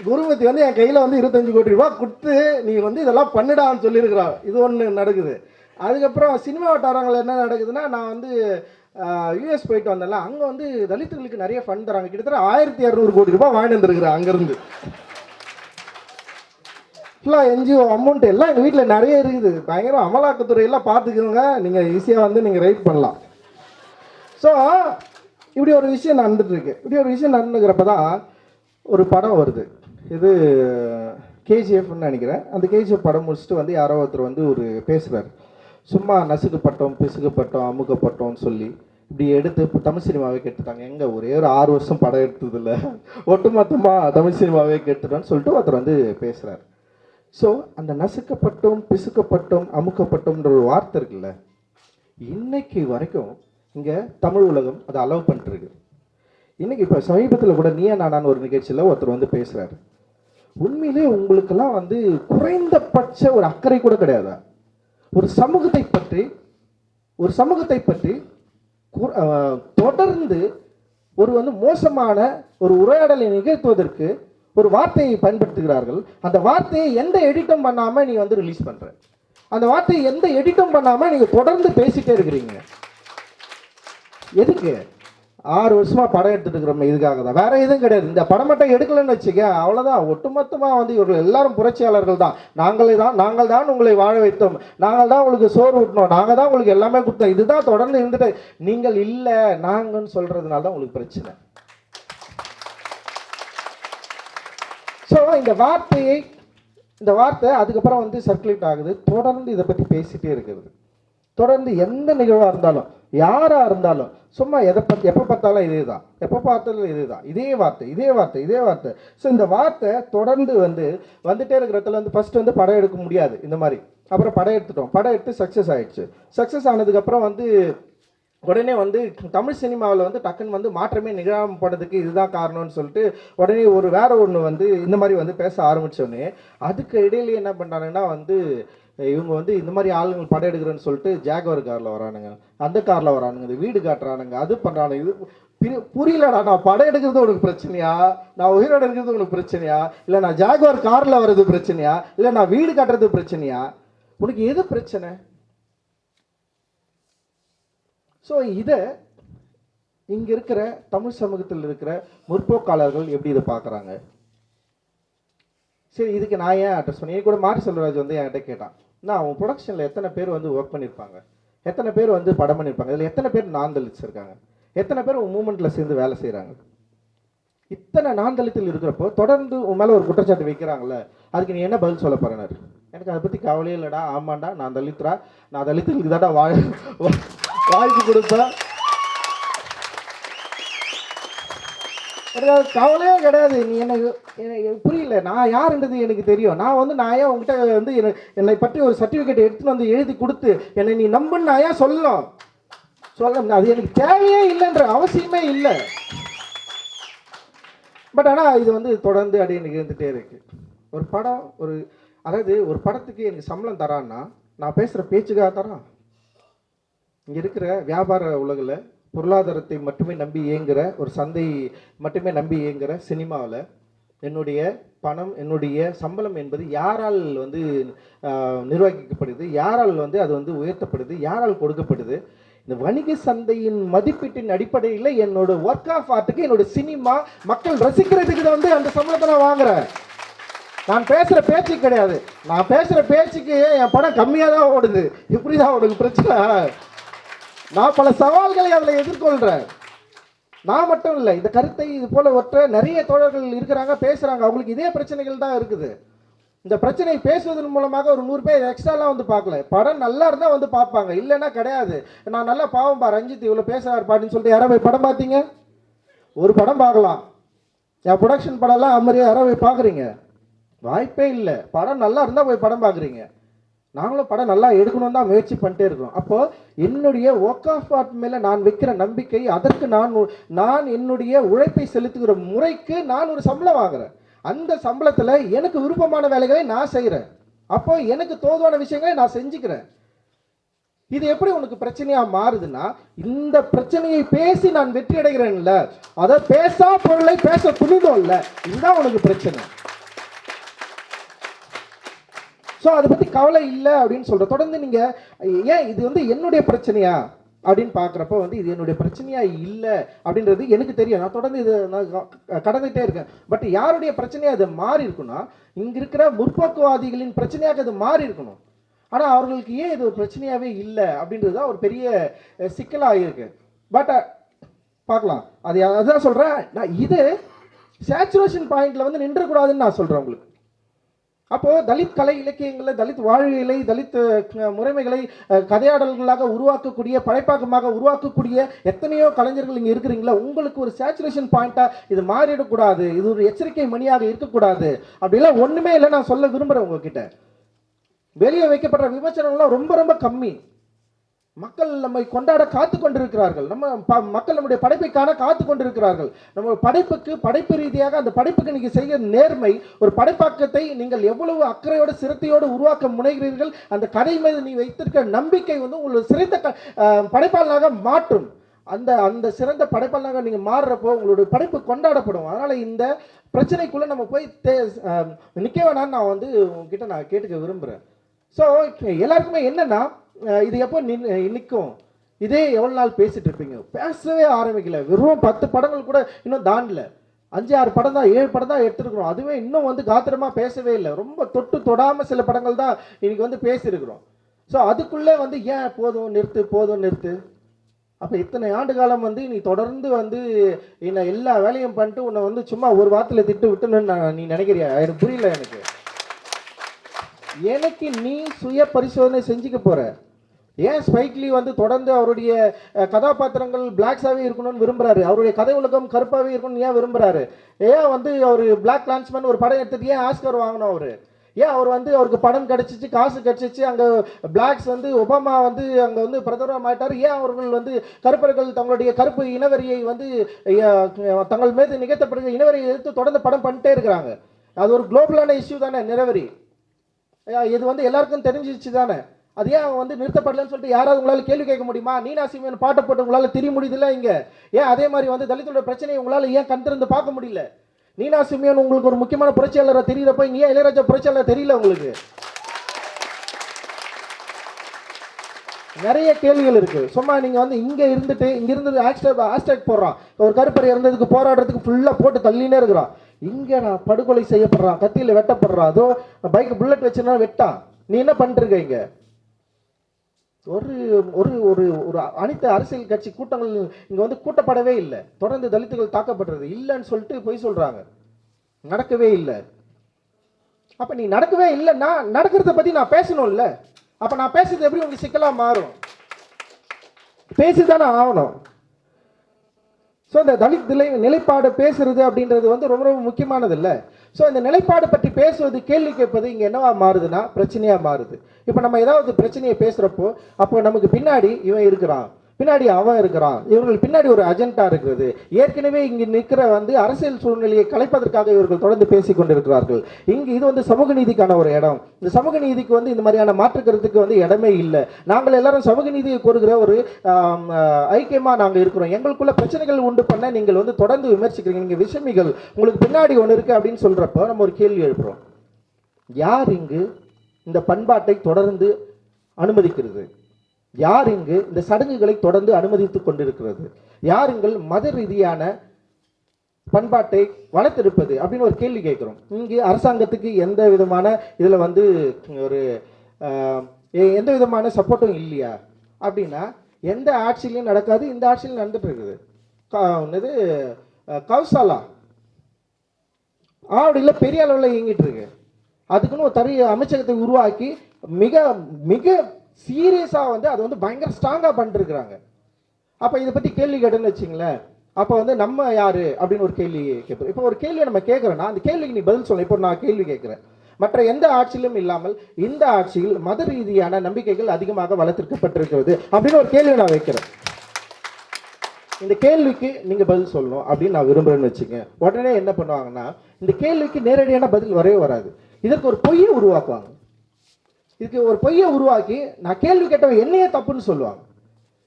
குருமூர்த்தி வந்து என் கையில் வந்து 25 கோடி ரூபாய் கொடுத்து நீ வந்து இதெல்லாம் பண்ணிடான்னு சொல்லியிருக்கிறான். இது ஒன்று நடக்குது. அதுக்கப்புறம் சினிமா வட்டாரங்கள் என்ன நடக்குதுன்னா, நான் வந்து யூஎஸ் போயிட்டு வந்தேன்ல, அங்கே வந்து தலித்துகளுக்கு நிறைய ஃபண்ட் தராங்க. கிட்டத்தட்ட 1200 கோடி ரூபாய் வாங்கிட்டு வந்துருக்குறேன் அங்கேருந்து. ஃபுல்லாக என்ஜிஓ அமௌண்ட் எல்லாம் எங்கள் வீட்டில் நிறைய இருக்குது. பயங்கரம் அமலாக்கத்துறையெல்லாம் பார்த்துக்கோங்க, நீங்கள் ஈஸியாக வந்து நீங்கள் ரைட் பண்ணலாம். ஸோ இப்படி ஒரு விஷயம் நடந்துட்டுருக்கு. இப்படி ஒரு விஷயம் நடந்துக்கிறப்ப தான் ஒரு படம் வருது. இது கேஜிஎஃப்னு நினைக்கிறேன். அந்த கேஜிஎஃப் படம் முடிச்சுட்டு வந்து யாரோ ஒருத்தர் வந்து ஒரு பேசுகிறார், சும்மா நசுக்கப்பட்டோம் பிசுக்கப்பட்டோம் அமுக்கப்பட்டோம்னு சொல்லி இப்படி எடுத்து தமிழ் சினிமாவே கெட்டுட்டாங்க. எங்கே ஒரே ஒரு 6 வருஷம் படம் எடுத்ததில்ல, ஒட்டுமொத்தமாக தமிழ் சினிமாவே கெட்டுட்டோன்னு சொல்லிட்டு ஒருத்தர் வந்து பேசுகிறார். ஸோ அந்த நசுக்கப்பட்டோம் பிசுக்கப்பட்டோம் அமுக்கப்பட்டோம்ன்ற ஒரு வார்த்தை இருக்குல்ல, இன்னைக்கு வரைக்கும் இங்கே தமிழ் உலகம் அதை அலோவ் பண்ணிட்டுருக்கு. இன்றைக்கி இப்போ சமீபத்தில் கூட நீயா நானான்னு ஒரு நிகழ்ச்சியில் ஒருத்தர் வந்து பேசுகிறாரு, உண்மையிலே உங்களுக்கெல்லாம் வந்து குறைந்தபட்ச ஒரு அக்கறை கூட கிடையாதா? ஒரு சமூகத்தை பற்றி தொடர்ந்து ஒரு வந்து மோசமான ஒரு உரையாடலை நிகழ்த்துவதற்கு ஒரு வார்த்தையை பயன்படுத்துகிறார்கள். அந்த வார்த்தையை எந்த எடிட்டும் பண்ணாமல் நீ வந்து ரிலீஸ் பண்ணுற, அந்த வார்த்தையை எந்த எடிட்டும் பண்ணாமல் நீங்கள் தொடர்ந்து பேசிட்டே இருக்கிறீங்க. எதுக்கு? 6 வருஷமாக படம் எடுத்துட்டு இருக்கிறோம் இதுக்காக தான், வேற எதுவும் கிடையாது. இந்த படம் மட்டும் எடுக்கலன்னு வச்சுக்க அவ்வளோதான். ஒட்டுமொத்தமாக வந்து இவர்கள் எல்லாரும் புரட்சியாளர்கள் தான். நாங்கள் தான் உங்களை வாழ வைத்தோம், நாங்கள் தான் உங்களுக்கு சோறு ஊட்டினோம், நாங்கள் தான் உங்களுக்கு எல்லாமே கொடுத்தோம். இதுதான் தொடர்ந்து இருந்துட்டு நீங்கள் இல்லை நாங்கன்னு சொல்றதுனால தான் உங்களுக்கு பிரச்சனை. ஸோ இந்த வார்த்தை அதுக்கப்புறம் வந்து சர்க்குலேட் ஆகுது. தொடர்ந்து இதை பற்றி பேசிகிட்டே இருக்கிறது. தொடர்ந்து எந்த நிகழ்வாக இருந்தாலும் யாராக இருந்தாலும் சும்மா எப்போ பார்த்தாலும் எப்போ பார்த்தாலும் இதே வார்த்தை. ஸோ இந்த வார்த்தை தொடர்ந்து வந்துட்டே இருக்கிறதுல ஃபர்ஸ்ட் படம் எடுக்க முடியாது இந்த மாதிரி. அப்புறம் படம் எடுத்து சக்ஸஸ் ஆயிடுச்சு. சக்ஸஸ் ஆனதுக்கப்புறம் உடனே தமிழ் சினிமாவில் டக்குன்னு மாற்றமே நிகழாமல் போனதுக்கு இதுதான் காரணம்னு சொல்லிட்டு உடனே வேற ஒன்று இந்த மாதிரி பேச ஆரம்பித்தோடனே அதுக்கு இடையிலேயே என்ன பண்ணுறாங்கன்னா இவங்க இந்த மாதிரி ஆளுங்கள் படம் எடுக்கிறேன்னு சொல்லிட்டு ஜாகுவார் காரில் வரானுங்க, அந்த காரில் வரானுங்க, இந்த வீடு காட்டுறானுங்க, அது பண்ணுறானுங்க. இது புரியலடா. நான் படம் எடுக்கிறது உனக்கு பிரச்சனையா, நான் உயிரோடு இருக்கிறது உனக்கு பிரச்சனையா, இல்லை நான் ஜாகுவார் காரில் வர்றது பிரச்சனையா, இல்லை நான் வீடு காட்டுறது பிரச்சனையா, உனக்கு எது பிரச்சனை? ஸோ இதை இங்கே இருக்கிற தமிழ் சமூகத்தில் இருக்கிற முற்போக்காளர்கள் எப்படி இதை பார்க்குறாங்க? சரி, இதுக்கு நான் ஏன் அட்ரஸ் பண்ணி கூட மாரி செல்வராஜ் என்கிட்ட கேட்டான், நான் அவன் ப்ரொடக்ஷனில் எத்தனை பேர் ஒர்க் பண்ணியிருப்பாங்க, எத்தனை பேர் படம் பண்ணியிருப்பாங்க, இதில் எத்தனை பேர் நான் தலித்ஸ் இருக்காங்க, எத்தனை பேர் உன் மூமெண்ட்டில் சேர்ந்து வேலை செய்கிறாங்க? இத்தனை நான் தலித்தில் இருக்கிறப்போ தொடர்ந்து உன் மேலே ஒரு குற்றச்சாட்டு வைக்கிறாங்களே, அதுக்கு நீ என்ன பதில் சொல்ல போறேனாரு. எனக்கு அதை பற்றி கவலையே இல்லைடா, ஆமாண்டா நான் தலித்துக்கு தாண்டா வாழ்க்கை கொடுப்பேன், எனக்கு கவலையே கிடையாது. நீ எனக்கு புரியல, நான் யாருன்றது எனக்கு தெரியும். நான் ஏன் உங்ககிட்ட என்னை பற்றி ஒரு சர்டிஃபிகேட் எடுத்துன்னு எழுதி கொடுத்து என்னை நீ நம்புன்னு நான் ஏன் சொல்லணும்? அது எனக்கு தேவையே இல்லைன்ற அவசியமே இல்லை. பட் ஆனால் இது தொடர்ந்து அப்படியே எனக்கு இருந்துகிட்டே இருக்கு. ஒரு படம் அதாவது ஒரு படத்துக்கு எனக்கு சம்பளம் தரான்னா நான் பேசுகிற பேச்சுக்காக தரான். இங்கே இருக்கிற வியாபார உலகில் பொருளாதாரத்தை மட்டுமே நம்பி இயங்குகிற ஒரு சந்தை மட்டுமே நம்பி இயங்குகிற சினிமாவில் என்னுடைய பணம், என்னுடைய சம்பளம் என்பது யாரால் நிர்வகிக்கப்படுது, யாரால் அது உயர்த்தப்படுது, யாரால் கொடுக்கப்படுது? இந்த வணிக சந்தையின் மதிப்பீட்டின் அடிப்படையில் என்னோட ஒர்க் ஆஃப் ஆர்ட்டுக்கு என்னோட சினிமா மக்கள் ரசிக்கிறதுக்கு அந்த சம்பளத்தை நான் வாங்குறேன். நான் பேசுகிற பேச்சு கிடையாது. நான் பேசுகிற பேச்சுக்கு என் படம் கம்மியாக தான் ஓடுது. இப்படி தான் உனக்கு பிரச்சனை. நான் பல சவால்களை அதில் எதிர்கொள்கிறேன். நான் மட்டும் இல்லை, இந்த கருத்தை இது போல ஒற்ற நிறைய தோழர்கள் இருக்கிறாங்க, பேசுகிறாங்க. அவங்களுக்கு இதே பிரச்சனைகள் தான் இருக்குது. இந்த பிரச்சனை பேசுவதன் மூலமாக ஒரு 100 பேர் எக்ஸ்ட்ராலாம் பார்க்கல. படம் நல்லா இருந்தால் பார்ப்பாங்க, இல்லைன்னா கிடையாது. நான் நல்லா பாவம் பா ரஞ்சித் இவ்வளோ பேசுகிறார் பாட்டின்னு சொல்லிட்டு யாரோ போய் படம் பார்த்தீங்க? ஒரு படம் பார்க்கலாம். என் ப்ரொடக்ஷன் படம்லாம் அது மாதிரியே யாரோ போய் பார்க்குறீங்க? வாய்ப்பே இல்லை. படம் நல்லா இருந்தால் போய் படம் பார்க்குறீங்க. நாங்களும் படம் நல்லா எடுக்கணும்னு தான் முயற்சி பண்ணிட்டே இருக்கோம். அப்போது என்னுடைய ஒர்க் ஆஃப் ஆர்ட் மேலே நான் வைக்கிற நம்பிக்கை, அதற்கு நான் என்னுடைய உழைப்பை செலுத்துகிற முறைக்கு நான் ஒரு சம்பளம் வாங்குறேன். அந்த சம்பளத்தில் எனக்கு விருப்பமான வேலைகளை நான் செய்கிறேன். அப்போ எனக்கு தோதுவான விஷயங்களை நான் செஞ்சுக்கிறேன். இது எப்படி உனக்கு பிரச்சனையா மாறுதுன்னா, இந்த பிரச்சனையை பேசி நான் வெற்றி அடைகிறேன்ல, அதை பேசா பொருளை பேச துணிதோ இல்லை, இதுதான் உனக்கு பிரச்சனை. ஸோ அதை பற்றி கவலை இல்லை அப்படின்னு சொல்கிற. தொடர்ந்து நீங்கள் ஏன் இது என்னுடைய பிரச்சனையா அப்படின்னு பார்க்குறப்ப இது என்னுடைய பிரச்சனையா இல்லை அப்படின்றது எனக்கு தெரியும். நான் தொடர்ந்து இது நான் கடந்துகிட்டே இருக்கேன். பட் யாருடைய பிரச்சனையாக அது மாறி இருக்குன்னா, இங்கே இருக்கிற முற்போக்குவாதிகளின் பிரச்சனையாக அது மாறி இருக்கணும். ஆனால் அவர்களுக்கு ஏன் இது ஒரு பிரச்சனையாகவே இல்லை அப்படின்றது தான் ஒரு பெரிய சிக்கலாக இருக்கு. பட் பார்க்கலாம். அதுதான் சொல்கிறேன். நான் இது சேச்சுரேஷன் பாயிண்டில் நின்றக்கூடாதுன்னு நான் சொல்கிறேன் உங்களுக்கு. அப்போது தலித் கலை இலக்கியங்களை, தலித் வாழ்வியலை, தலித் முறைமைகளை கதையாடல்களாக உருவாக்கக்கூடிய, படைப்பாக்கமாக உருவாக்கக்கூடிய எத்தனையோ கலைஞர்கள் இங்கே இருக்கிறீங்களா, உங்களுக்கு ஒரு சேச்சுரேஷன் பாயிண்ட்டாக இது மாறிடக்கூடாது, இது ஒரு எச்சரிக்கை மணியாக இருக்கக்கூடாது அப்படிலாம் ஒன்றுமே இல்லை. நான் சொல்ல விரும்புகிறேன் உங்ககிட்ட. வெளியே வைக்கப்படுற விமர்சனங்கள்லாம் ரொம்ப ரொம்ப கம்மி. மக்கள் நம்மை கொண்டாட காத்து கொண்டிருக்கிறார்கள். மக்கள் நம்முடைய படைப்பை காண காத்து கொண்டிருக்கிறார்கள். நம்ம படைப்பு ரீதியாக அந்த படைப்புக்கு நீங்கள் செய்ய நேர்மை, ஒரு படைப்பாக்கத்தை நீங்கள் எவ்வளவு அக்கறையோடு சிரத்தையோடு உருவாக்க முனைகிறீர்கள், அந்த கதை மீது நீ வைத்திருக்க நம்பிக்கை உங்களுக்கு சிறந்த படைப்பாளனாக மாற்றும். அந்த சிறந்த படைப்பாளனாக நீங்கள் மாறுறப்போ உங்களுடைய படைப்பு கொண்டாடப்படும். அதனால் இந்த பிரச்சனைக்குள்ளே நம்ம போய் நிற்க வேணான்னு நான் உங்ககிட்ட நான் கேட்டுக்க விரும்புகிறேன். ஸோ எல்லாருக்குமே என்னென்னா, இது எப்போ நிற்கும், இதே எவ்வளோ நாள் பேசிட்டு இருப்பீங்க? பேசவே ஆரம்பிக்கல. வெறும் 10 படங்கள் கூட இன்னும் தாண்டல. 5, 6 படம் தான், 7 படம் தான் எடுத்துருக்கிறோம். அதுவே இன்னும் வந்து காத்திரமா பேசவே இல்லை. ரொம்ப தொட்டு தொடாமல் சில படங்கள் தான் இன்னைக்கு வந்து பேசியிருக்கிறோம். ஸோ அதுக்குள்ளே வந்து ஏன் போதும் நிறுத்து, போதும் நிறுத்து. அப்போ இத்தனை ஆண்டு காலம் வந்து நீ தொடர்ந்து வந்து என்னை எல்லா வேலையும் பண்ணிட்டு உன்னை வந்து சும்மா ஒரு வாரத்தில் திட்டு விட்டுன்னு நீ நினைக்கிறியா? எனக்கு புரியல. எனக்கு நீ சுய பரிசோதனை செஞ்சுக்க போற. ஏன் ஸ்பைக் லீ வந்து தொடர்ந்து அவருடைய கதாபாத்திரங்கள் பிளாக்ஸாகவே இருக்கணும்னு விரும்புகிறாரு? அவருடைய கதை உலகம் கருப்பாகவே இருக்கணும்னு ஏன் விரும்புகிறாரு? ஏன் வந்து அவர் பிளாக் லான்ச்மேன் ஒரு படம் எடுத்துட்டு ஏன் ஆஸ்கர் வாங்கணும்? அவர் ஏன் அவர் வந்து அவருக்கு படம் கிடச்சிச்சு, காசு கிடச்சிச்சு, அங்கே பிளாக்ஸ் வந்து ஒபாமா வந்து அங்கே வந்து பிரதமராக மாட்டார். ஏன் அவர்கள் வந்து கருப்பர்கள் தங்களுடைய கருப்பு இனவரியை வந்து தங்கள் மீது நிகழ்த்தப்படுகிற இனவரியை எதிர்த்து தொடர்ந்து படம் பண்ணிட்டே இருக்கிறாங்க. அது ஒரு குளோபலான இஷ்யூ தானே நிறவரி. இது வந்து எல்லாருக்கும் தெரிஞ்சிச்சு தானே. அது ஏன் வந்து நிறுத்தப்படலன்னு சொல்லிட்டு யாராவது உங்களால் கேள்வி கேட்க முடியுமா? நீனா சிமியன் பாட்டை போட்டு உங்களால் தெரிய முடியுதுல்ல இங்கே. ஏன் அதே மாதிரி வந்து தலித்தோட பிரச்சனையை உங்களால் ஏன் கண் திறந்து பார்க்க முடியல? நீனா சிமியன் உங்களுக்கு ஒரு முக்கியமான புரட்சியாளராக தெரியுறப்ப நீ ஏன் இளையராஜா புரட்சியாளர் தெரியல உங்களுக்கு? நிறைய கேள்விகள் இருக்கு. சும்மா நீங்க வந்து இங்க இருந்துட்டு இங்க இருந்து ஹேஷ்டேக் போடுறான். ஒரு கருப்பரை இறந்ததுக்கு போராடுறதுக்கு ஃபுல்லா போட்டு தள்ளினே இருக்கிறான். இங்க நான் படுகொலை செய்யப்படுறான், கத்தியில வெட்டப்படுறான், அதோ பைக் புல்லட் வச்சுனா வெட்டான். நீ என்ன பண்ணிட்டு இருக்க இங்க? ஒரு ஒரு ஒரு ஒரு அனைத்து அரசியல் கட்சி கூட்டங்கள் இங்க வந்து கூட்டப்படவே இல்லை. தொடர்ந்து தலித்துகள் தாக்கப்படுறது இல்லைன்னு சொல்லிட்டு போய் சொல்றாங்க. நடக்கவே இல்லை. அப்ப நீ நடக்கவே இல்லைன்னா நடக்கிறத பத்தி நான் பேசணும்ல. அப்ப நான் பேசுறது எப்படி உங்களுக்கு சிக்கலா மாறும்? பேசிதானே ஆகணும். ஸோ இந்த தலித் நிலைப்பாடு பேசுறது அப்படின்றது வந்து ரொம்ப ரொம்ப முக்கியமானது இல்லை. ஸோ இந்த நிலைப்பாடு பற்றி பேசுவது, கேள்வி கேட்பது இங்கே என்னவா மாறுதுன்னா பிரச்சனையாக மாறுது. இப்போ நம்ம ஏதாவது பிரச்சனையை பேசுகிறப்போ அப்போ நமக்கு பின்னாடி இவன் இருக்கிறான், பின்னாடி அவன் இருக்கிறான், இவர்கள் பின்னாடி ஒரு அஜெண்டா இருக்கிறது. ஏற்கனவே இங்கு நிற்கிற வந்து அரசியல் சூழ்நிலையை கலைப்பதற்காக இவர்கள் தொடர்ந்து பேசிக் கொண்டிருக்கிறார்கள். இங்கு இது வந்து சமூக நீதிக்கான ஒரு இடம். இந்த சமூக நீதிக்கு வந்து இந்த மாதிரியான மாற்றுக்கிறதுக்கு வந்து இடமே இல்லை. நாங்கள் எல்லாரும் சமூக நீதியை கோருகிற ஒரு ஐக்கியமாக நாங்கள் இருக்கிறோம். எங்களுக்குள்ள பிரச்சனைகள் உண்டு பண்ண நீங்கள் வந்து தொடர்ந்து விமர்சிக்கிறீங்க, நீங்கள் விஷமிகள், உங்களுக்கு பின்னாடி ஒன்று இருக்கு அப்படின்னு சொல்றப்போ நம்ம ஒரு கேள்வி எழுப்புறோம். யார் இங்கு இந்த பண்பாட்டை தொடர்ந்து அனுமதிக்கிறது? யார் இங்கு இந்த சடங்குகளை தொடர்ந்து அனுமதித்துக் கொண்டிருக்கிறது? யார் எங்கள் மத ரீதியான பண்பாட்டை வளர்த்திருப்பது அப்படின்னு ஒரு கேள்வி கேட்கிறோம். இங்கு அரசாங்கத்துக்கு எந்த விதமான இதில் வந்து ஒரு எந்த விதமான சப்போர்ட்டும் இல்லையா அப்படின்னா எந்த ஆட்சியிலையும் நடக்காது. இந்த ஆட்சியிலும் நடந்துட்டு இருக்குது. இது கௌசாலா ஆவடியில் பெரிய அளவில் இயங்கிட்டு இருக்கு. அதுக்குன்னு ஒரு தனி அமைச்சகத்தை உருவாக்கி மிக மிக சீரியஸாக வந்து அது வந்து பயங்கர ஸ்ட்ராங்காக பண்ணிருக்கிறாங்க. அப்போ இதை பற்றி கேள்வி கேட்டுன்னு வச்சிங்களேன், அப்போ வந்து நம்ம யாரு அப்படின்னு ஒரு கேள்வி கேட்போம். இப்போ ஒரு கேள்வியை நம்ம கேட்குறோன்னா அந்த கேள்விக்கு நீ பதில் சொல்ல. இப்போ நான் கேள்வி கேட்குறேன், மற்ற எந்த ஆட்சியிலும் இல்லாமல் இந்த ஆட்சியில் மத ரீதியான நம்பிக்கைகள் அதிகமாக வளர்த்திருக்கப்பட்டிருக்கிறது அப்படின்னு ஒரு கேள்வி நான் வைக்கிறேன். இந்த கேள்விக்கு நீங்கள் பதில் சொல்லணும் அப்படின்னு நான் விரும்புகிறேன்னு வச்சுங்க. உடனே என்ன பண்ணுவாங்கன்னா இந்த கேள்விக்கு நேரடியான பதில் வரவே வராது. இதற்கு ஒரு பொய்யை உருவாக்குவாங்க. இதுக்கு ஒரு பொய்யை உருவாக்கி நான் கேள்வி கேட்டவன் என்னையே தப்புன்னு சொல்லுவாங்க.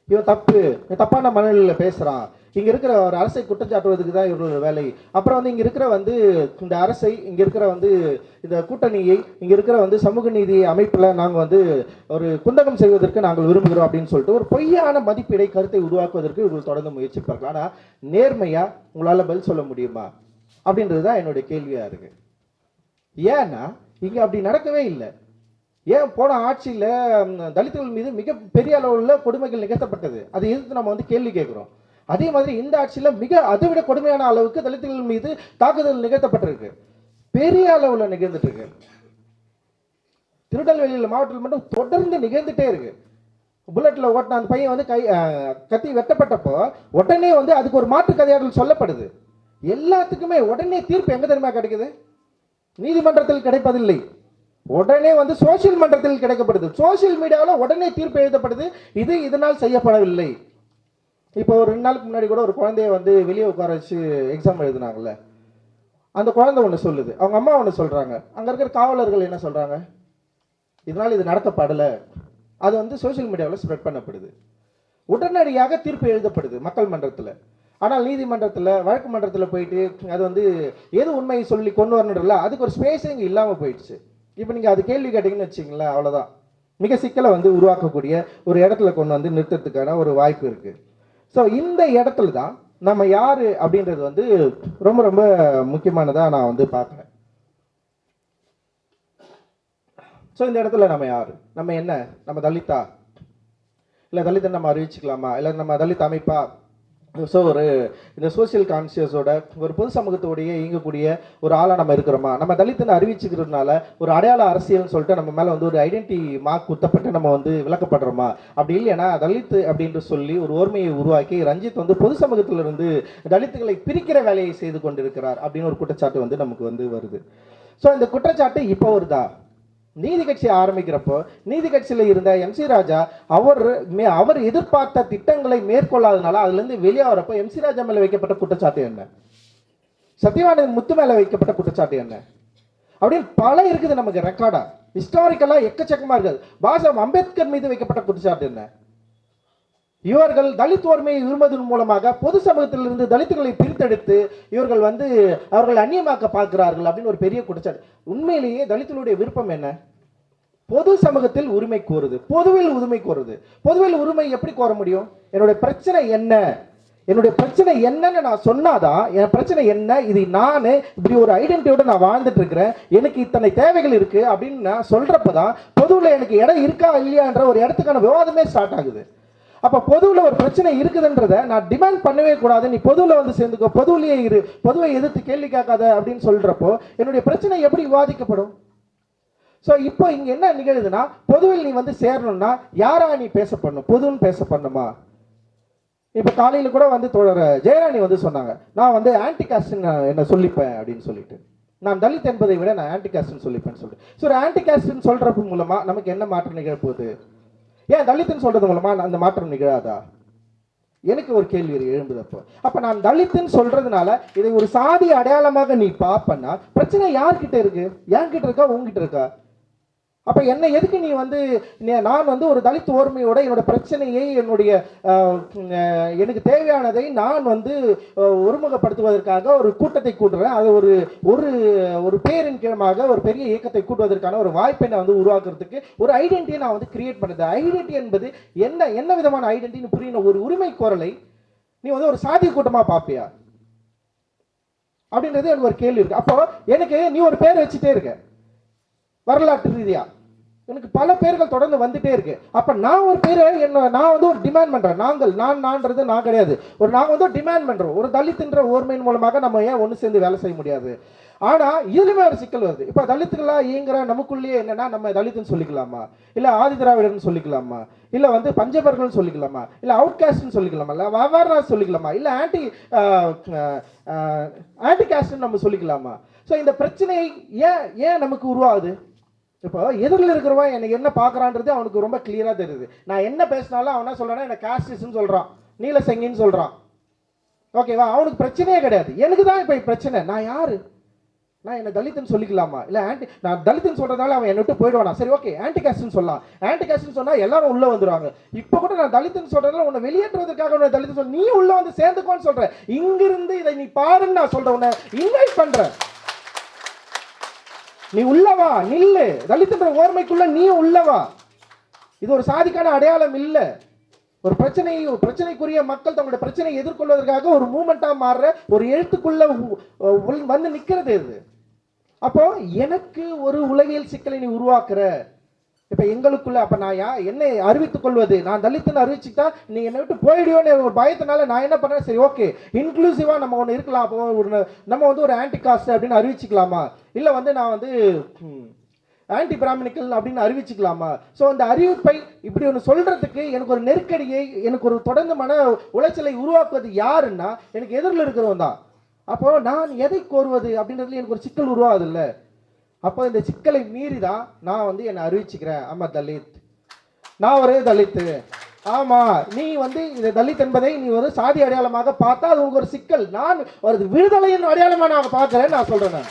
இவன் தப்பு, தப்பான மனநிலையில் பேசுகிறான், இங்கே இருக்கிற ஒரு அரசை குற்றச்சாட்டுவதுக்கு தான் இவரோட வேலை. அப்புறம் வந்து இங்கே இருக்கிற வந்து இந்த அரசை, இங்கே இருக்கிற வந்து இந்த கூட்டணியை, இங்கே இருக்கிற வந்து சமூக நீதி அமைப்பில் நாங்கள் வந்து ஒரு குந்தகம் செய்வதற்கு நாங்கள் விரும்புகிறோம் அப்படின்னு சொல்லிட்டு ஒரு பொய்யான மதிப்பீடை கருத்தை உருவாக்குவதற்கு இவர்கள் தொடர்ந்து முயற்சிப்பார்கள். ஆனால் நேர்மையாக உங்களால் பதில் சொல்ல முடியுமா அப்படின்றது தான் என்னுடைய கேள்வியாக இருக்குது. ஏன்னா இங்கே அப்படி நடக்கவே இல்லை. ஏன் போன ஆட்சியில் தலித்துகள் மீது மிக பெரிய அளவில் கொடுமைகள் நிகழ்த்தப்பட்டது, அதை எதிர்த்து நம்ம வந்து கேள்வி கேட்குறோம். அதே மாதிரி இந்த ஆட்சியில் மிக அதைவிட கொடுமையான அளவுக்கு தலித்துகள் மீது தாக்குதல் நிகழ்த்தப்பட்டிருக்கு, பெரிய அளவில் நிகழ்ந்துட்டு இருக்கு. திருநெல்வேலியில் மாவட்டத்தில் மட்டும் தொடர்ந்து நிகழ்ந்துட்டே இருக்கு. புல்லட்ல ஓட்டின அந்த பையன் வந்து கத்தி வெட்டப்பட்டப்போ உடனே வந்து அதுக்கு ஒரு மாற்று கதையாடல் சொல்லப்படுது. எல்லாத்துக்குமே உடனே தீர்ப்பு எங்க தெரியுமா கிடைக்குது? நீதிமன்றத்தில் கிடைப்பதில்லை, உடனே வந்து சோசியல் மன்றத்தில் கிடைக்கப்படுது. சோசியல் மீடியாவில் உடனே தீர்ப்பு எழுதப்படுது, இது இதனால் செய்யப்படவில்லை. இப்போ ஒரு 2 நாளுக்கு முன்னாடி கூட ஒரு குழந்தைய வந்து வெளியே உட்கார வச்சு எக்ஸாம் எழுதுனாங்கல்ல, அந்த குழந்தை ஒன்று சொல்லுது, அவங்க அம்மா ஒன்று சொல்கிறாங்க, அங்கே இருக்கிற காவலர்கள் என்ன சொல்கிறாங்க, இதனால் இது நடக்கப்படலை. அது வந்து சோசியல் மீடியாவில் ஸ்ப்ரெட் பண்ணப்படுது, உடனடியாக தீர்ப்பு எழுதப்படுது மக்கள் மன்றத்தில். ஆனால் நீதிமன்றத்தில் வழக்கு மன்றத்தில் போயிட்டு அது வந்து எது உண்மையை சொல்லி கொண்டு வரணுன்றல அதுக்கு ஒரு ஸ்பேஸே இங்கே இல்லாமல் போயிடுச்சு. இப்போ நீங்கள் அது கேள்வி கேட்டிங்கன்னு வச்சிங்களேன், அவ்வளோதான். மிக சிக்கலை வந்து உருவாக்கக்கூடிய ஒரு இடத்துல கொண்டு வந்து நிறுத்தத்துக்கான ஒரு வாய்ப்பு இருக்குது. ஸோ இந்த இடத்துல தான் நம்ம யார் அப்படின்றது வந்து ரொம்ப ரொம்ப முக்கியமானதாக நான் வந்து பார்க்குறேன். ஸோ இந்த இடத்துல நம்ம யார், நம்ம என்ன, நம்ம தலித்தா, இல்லை தலித்தை நம்ம அறிவிச்சுக்கலாமா, இல்லை நம்ம தலித் அமைப்பா? ஸோ இந்த சோசியல் கான்சியஸோட ஒரு பொது சமூகத்தோடைய இயங்கக்கூடிய ஒரு ஆளாக நம்ம இருக்கிறோமா? நம்ம தலித்துன்னு அறிவிச்சுக்கிறதுனால ஒரு அடையாள அரசியல்னு சொல்லிட்டு நம்ம மேலே வந்து ஒரு ஐடென்டி மார்க் குத்தப்பட்டு நம்ம வந்து விளக்கப்படுறோமா? அப்படி இல்லைன்னா தலித்து அப்படின்ட்டு சொல்லி ஒரு ஓர்மையை உருவாக்கி ரஞ்சித் வந்து பொது சமூகத்திலிருந்து தலித்துகளை பிரிக்கிற வேலையை செய்து கொண்டிருக்கிறார் அப்படின்னு ஒரு குற்றச்சாட்டு வந்து நமக்கு வந்து வருது. ஸோ இந்த குற்றச்சாட்டு இப்போ வருதா? நீதி கட்சி ஆரம்பிக்கிறப்போ நீதி கட்சியில் இருந்த MC ராஜா அவர் எதிர்பார்த்த திட்டங்களை மேற்கொள்ளாதனால அதுலேருந்து வெளியாகிறப்போ MC ராஜா மேலே வைக்கப்பட்ட குற்றச்சாட்டு என்ன, சத்யவானந்த் முத்து மேலே வைக்கப்பட்ட குற்றச்சாட்டு என்ன அப்படின்னு பல இருக்குது நமக்கு ரெக்கார்டா, ஹிஸ்டாரிக்கலாக எக்கச்சக்கமாக இருக்குது. பாபா அம்பேத்கர் மீது வைக்கப்பட்ட குற்றச்சாட்டு என்ன? இவர்கள் தலித் ஓர்மையை விரும்புவதன் மூலமாக பொது சமூகத்திலிருந்து தலித்துகளை பிரித்தெடுத்து இவர்கள் வந்து அவர்கள் அந்நியமாக்க பார்க்கிறார்கள் அப்படின்னு ஒரு பெரிய குற்றச்சாட்டு. உண்மையிலேயே தலித்துடைய விருப்பம் என்ன? பொது சமூகத்தில் உரிமை கோருது, பொதுவில் உரிமை கோருது. பொதுவில் உரிமை எப்படி கோர முடியும்? என்னுடைய பிரச்சனை என்ன, என்னுடைய பிரச்சனை என்னன்னு நான் சொன்னாதான் என் பிரச்சனை என்ன, இது நான் இப்படி ஒரு ஐடென்டிட்டியோட நான் வாழ்ந்துட்டு இருக்கிறேன், எனக்கு இத்தனை தேவைகள் இருக்கு அப்படின்னு நான் சொல்றப்பதான் பொதுவில் எனக்கு இடம் இருக்கா இல்லையான்ற ஒரு இடத்துக்கான விவாதமே ஸ்டார்ட் ஆகுது. அப்போ பொதுவில் ஒரு பிரச்சனை இருக்குதுன்றதை நான் டிமாண்ட் பண்ணவே கூடாது, நீ பொதுவில் வந்து சேர்ந்துக்கோ, பொதுவிலேயே இரு, பொதுவை எதிர்த்து கேள்வி கேட்காத அப்படின்னு சொல்கிறப்போ என்னுடைய பிரச்சனை எப்படி விவாதிக்கப்படும்? ஸோ இப்போ இங்கே என்ன நிகழுதுன்னா, பொதுவில் நீ வந்து சேரணும்னா யாரா நீ பேச பண்ணும், பொதுன்னு பேச பண்ணுமா? இப்போ காலையில் கூட வந்து தோழர் ஜெயராணி வந்து சொன்னாங்க, நான் வந்து ஆன்டி காஸ்ட்னு என்ன சொல்லிப்பேன் அப்படின்னு சொல்லிட்டு, நான் தலித் என்பதை விட நான் ஆன்டி காஸ்ட்னு சொல்லிப்பேன்னு சொல்லிட்டு. ஸோ ஒரு ஆன்டி காஸ்ட்னு சொல்கிறது மூலமாக நமக்கு என்ன மாற்றம் நிகழப்போகுது? ஏன் தலித்துன்னு சொல்றது மூலமா அந்த மாற்றம் நிகழாதா? எனக்கு ஒரு கேள்வி எழும்புதப்போ. அப்ப நான் தலித்துன்னு சொல்றதுனால இதை ஒரு சாதி அடையாளமாக நீ பாப்பன்னா பிரச்சனை யார்கிட்ட இருக்கு? என்கிட்ட இருக்கா, உங்ககிட்ட இருக்கா? அப்ப என்ன எதுக்கு நீ வந்து நான் வந்து ஒரு தலித் ஓர்மையோட என்னோட பிரச்சனையை என்னுடைய எனக்கு தேவையானதை நான் வந்து ஒருமுகப்படுத்துவதற்காக ஒரு கூட்டத்தை கூட்டுறேன், அது ஒரு ஒரு ஒரு பேரின் கீழமாக ஒரு பெரிய இயக்கத்தை கூட்டுவதற்கான ஒரு வாய்ப்பை நான் வந்து உருவாக்குறதுக்கு ஒரு ஐடென்டிட்டியை நான் வந்து கிரியேட் பண்ணுறது. ஐடென்டிட்டி என்பது என்ன விதமான ஐடென்டிட்டின்னு புரியணும். ஒரு உரிமை கோரலை நீ வந்து ஒரு சாதி கூட்டமா பாப்பியா அப்படின்றது எனக்கு ஒரு கேள்வி இருக்கு. அப்போ எனக்கு நீ ஒரு பேர் வச்சுட்டே இருக்க, வரலாற்று ரீதியா எனக்கு பல பேர்கள் தொடர்ந்து வந்துட்டே இருக்கு. அப்ப நான் ஒரு பேரை நான் வந்து ஒரு டிமாண்ட் பண்றேன். நான்ன்றது நான் கிடையாது, நாங்க வந்து டிமாண்ட் பண்றோம். ஒரு தலித்துன்ற ஓர்மையின் மூலமாக நம்ம ஏன் ஒன்று சேர்ந்து வேலை செய்ய முடியாது? ஆனா இதுலயுமே ஒரு சிக்கல் வருது. இப்ப தலித்துகளா இயங்குற நமக்குள்ளேயே என்னன்னா, நம்ம தலித்துன்னு சொல்லிக்கலாமா, இல்ல ஆதி திராவிடர்னு சொல்லிக்கலாமா, இல்ல வந்து பஞ்சபர்கள் சொல்லிக்கலாமா, இல்ல அவுட் காஸ்ட்னு சொல்லிக்கலாமா, இல்ல வெவ்வேறு சொல்லிக்கலாமா, இல்ல ஆன்டி காஸ்ட்னு நம்ம சொல்லிக்கலாமா? ஸோ இந்த பிரச்சனை ஏன் நமக்கு உருவாகுது? இப்போ எதிரில் இருக்கிறவன் எனக்கு என்ன பார்க்குறான்றது அவனுக்கு ரொம்ப கிளியராக தெரியுது. நான் என்ன பேசினாலும் அவன் என்ன சொல்கிறான்னா, எனக்கு காஸ்டிஸ்ன்னு சொல்கிறான், நீல செங்கின்னு சொல்கிறான். ஓகேவா? அவனுக்கு பிரச்சனையே கிடையாது. எனக்கு தான் இப்போ பிரச்சனை. நான் யாரு? நான் என்ன தலித்துன்னு சொல்லிக்கலாமா, இல்லை நான் தலித்துன்னு சொல்கிறதால அவன் என்னை விட்டு போயிடுவானா? சரி, ஓகே, ஆன்டி காஸ்ட்னு சொல்லலாம். ஆன்டி காஸ்ட்னு சொன்னால் எல்லாரும் உள்ளே வந்துடுவாங்க. இப்போ கூட நான் தலித்துன்னு சொல்கிறதால உன்னை வெளியேற்றுவதற்காக உன்னை தலித்து சொல்ல, நீ உள்ளே வந்து சேர்ந்துக்கோன்னு சொல்கிறேன். இங்கிருந்து இதை நீ பாருன்னு நான் சொல்கிறேன், உன்னை இன்வைட் பண்ணுறேன். நீ உள்ளவா, நில்லு. தலித்துன்ற ஓர்மைக்குள்ள நீ உள்ளவா. இது ஒரு சாதிக்கான அடையாளம் இல்லை. ஒரு பிரச்சனைக்குரிய மக்கள் தங்களுடைய பிரச்சனையை எதிர்கொள்வதற்காக ஒரு மூமெண்டா மாறுற ஒரு எழுத்துக்குள்ள வந்து நிக்கிறது இது. அப்போ எனக்கு ஒரு உளவியல் சிக்கலை நீ உருவாக்குற. இப்ப எங்களுக்குள்ள அப்ப நான் என்னை அறிவித்துக் கொள்வது, நான் தலித்துன்னு அறிவிச்சுட்டா நீ என்னை விட்டு போயிடுவோன்னு ஒரு பயத்தினால நான் என்ன பண்ணேன், சரி ஓகே இன்க்ளூசிவா நம்ம ஒன்று இருக்கலாம், அப்போ நம்ம வந்து ஒரு ஆன்டி காஸ்ட் அப்படின்னு அறிவிச்சுக்கலாமா, இல்லை வந்து நான் வந்து ஆன்டி பிராமணிக்கல் அப்படின்னு அறிவிச்சுக்கலாமா? ஸோ அந்த அறிவிப்பை இப்படி ஒன்று சொல்றதுக்கு எனக்கு ஒரு நெருக்கடியை, எனக்கு ஒரு தொடர்ந்து மன உளைச்சலை உருவாக்குவது யாருன்னா எனக்கு எதிரில் இருக்கிறவன் தான். அப்போ நான் எதை கோருவது அப்படின்றதுல எனக்கு ஒரு சிக்கல் உருவாகுது இல்லை. அப்போ இந்த சிக்கலை மீறி தான் நான் வந்து என்னை அறிவிச்சுக்கிறேன், ஆமா தலித், நான் ஒரே தலித்து. ஆமா, நீ வந்து இந்த தலித் என்பதை நீ ஒரு சாதி அடையாளமாக பார்த்தா அது உங்களுக்கு ஒரு சிக்கல். நான் ஒரு விடுதலையின் அடையாளமா நான் பார்க்கிறேன். நான் சொல்றேன்,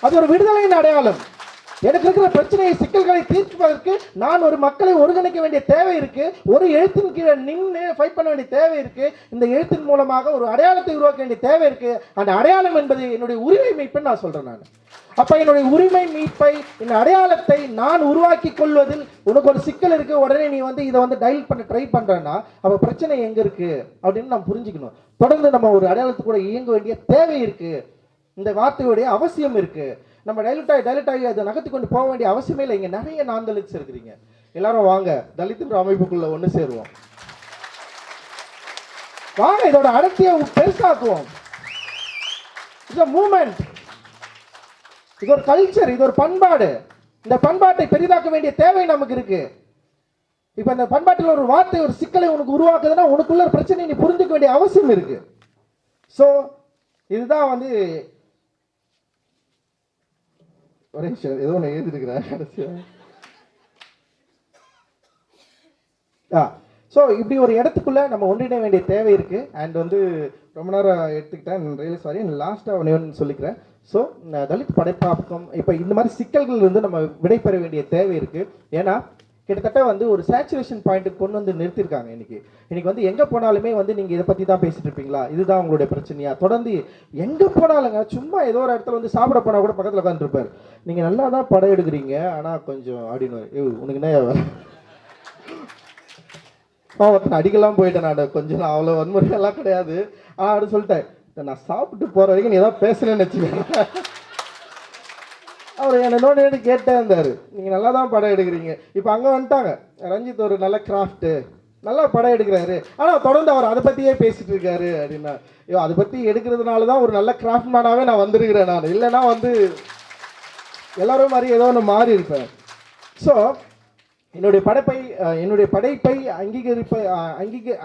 அது ஒரு விடுதலையின் அடையாளம். எனக்கு இருக்கிற பிரச்சனையை சிக்கல்களை தீர்ப்பதற்கு நான் ஒரு மக்களை ஒருங்கிணைக்க வேண்டிய தேவை இருக்கு. ஒரு எழுத்தின் கீழே நின்று ஃபைட் பண்ண வேண்டிய தேவை இருக்கு. இந்த எழுத்தின் மூலமாக ஒரு அடையாளத்தை உருவாக்க வேண்டிய தேவை இருக்கு. அந்த அடையாளம் என்பது என்னுடைய உரிமை மீட்புன்னு நான் சொல்றேன். நான் அப்ப என்னுடைய உரிமை மீட்பை, இந்த அடையாளத்தை நான் உருவாக்கி கொள்வதில் உனக்கு ஒரு சிக்கல் இருக்கு, உடனே நீ வந்து இதை வந்து டைல் பண்ண ட்ரை பண்றேன்னா அப்ப பிரச்சனை எங்க இருக்கு அப்படின்னு நம்ம புரிஞ்சுக்கணும். தொடர்ந்து நம்ம ஒரு அடையாளத்து கூட இயங்க வேண்டிய தேவை இருக்கு. இந்த வார்த்தையுடைய அவசியம் இருக்கு. நம்ம டைலட் ஆகி அதை நகர்த்தி கொண்டு போக வேண்டிய அவசியமே இல்லை. இங்கே நிறைய நான் தலித்ஸ் இருக்கிறீங்க, எல்லாரும் வாங்க தலித்துன்ற அமைப்புக்குள்ள ஒன்று சேருவோம். வாங்க இதோட அடர்த்தியை பெருசாக்குவோம். இது மூமெண்ட், இது ஒரு கல்ச்சர், இது ஒரு பண்பாடு. இந்த பண்பாட்டை பெரிதாக்க வேண்டிய தேவை நமக்கு இருக்கு. இப்ப இந்த பண்பாட்டில் ஒரு வார்த்தை ஒரு சிக்கலை உனக்கு உருவாக்குதுன்னா உனக்குள்ள ஒரு பிரச்சனை நீ புரிஞ்சுக்க வேண்டிய அவசியம் இருக்கு. ஸோ இதுதான் வந்து ஒரே விஷயம் ஏதோ ஒன்று எழுதிருக்கிறேன் கடைசியா. ஸோ இப்படி ஒரு இடத்துக்குள்ள நம்ம ஒன்றிணைய வேண்டிய தேவை இருக்கு. அண்ட் வந்து ரொம்ப நேரம் எடுத்துக்கிட்டேன், ரியலி சாரி. லாஸ்ட்டாக ஒன்று சொல்லிக்கிறேன். ஸோ தலித் படைப்பாக்கம் இப்போ இந்த மாதிரி சிக்கல்கள் இருந்து நம்ம விடைபெற வேண்டிய தேவை இருக்கு. ஏன்னா கிட்டத்தட்ட வந்து ஒரு சேச்சுரேஷன் பாயிண்ட்டுக்கு கொண்டு வந்து நிறுத்திருக்காங்க. இன்னைக்கு வந்து எங்கே போனாலுமே வந்து நீங்கள் இதை பற்றி தான் பேசிட்டு இருப்பீங்களா, இதுதான் உங்களுடைய பிரச்சனையா, தொடர்ந்து எங்கே போனாலுங்க சும்மா ஏதோ ஒரு இடத்துல வந்து சாப்பிட போனால் கூட பக்கத்தில் உட்காந்துருப்பார். நீங்கள் நல்லா தான் படம் எடுக்கிறீங்க ஆனால் கொஞ்சம் அப்படின்னு உனக்கு என்ன ஒருத்தன் அடிக்கலாம் போயிட்டேன். நான் கொஞ்சம் அவ்வளோ வன்முறையெல்லாம் கிடையாது அப்படின்னு சொல்லிட்டேன். நான் சாப்பிட்டு போகிற வரைக்கும் நீ ஏதாவது பேசுனேன்னு வச்சுக்கேன். அவர் என்னோட கேட்டே இருந்தார், நீங்கள் நல்லா தான் படம் எடுக்கிறீங்க. இப்போ அங்கே வந்துட்டாங்க ரஞ்சித், ஒரு நல்ல கிராஃப்ட்டு, நல்லா படம் எடுக்கிறாரு, ஆனால் தொடர்ந்து அவர் அதை பற்றியே பேசிட்டு இருக்காரு அப்படின்னா, ஐயோ அதை பற்றி எடுக்கிறதுனால தான் ஒரு நல்ல கிராஃப்ட் மேனாகவே நான் வந்திருக்கிறேன். நான் இல்லைன்னா வந்து எல்லாரும் மாதிரி ஏதோ ஒன்று மாறி இருப்பேன். ஸோ என்னுடைய படைப்பை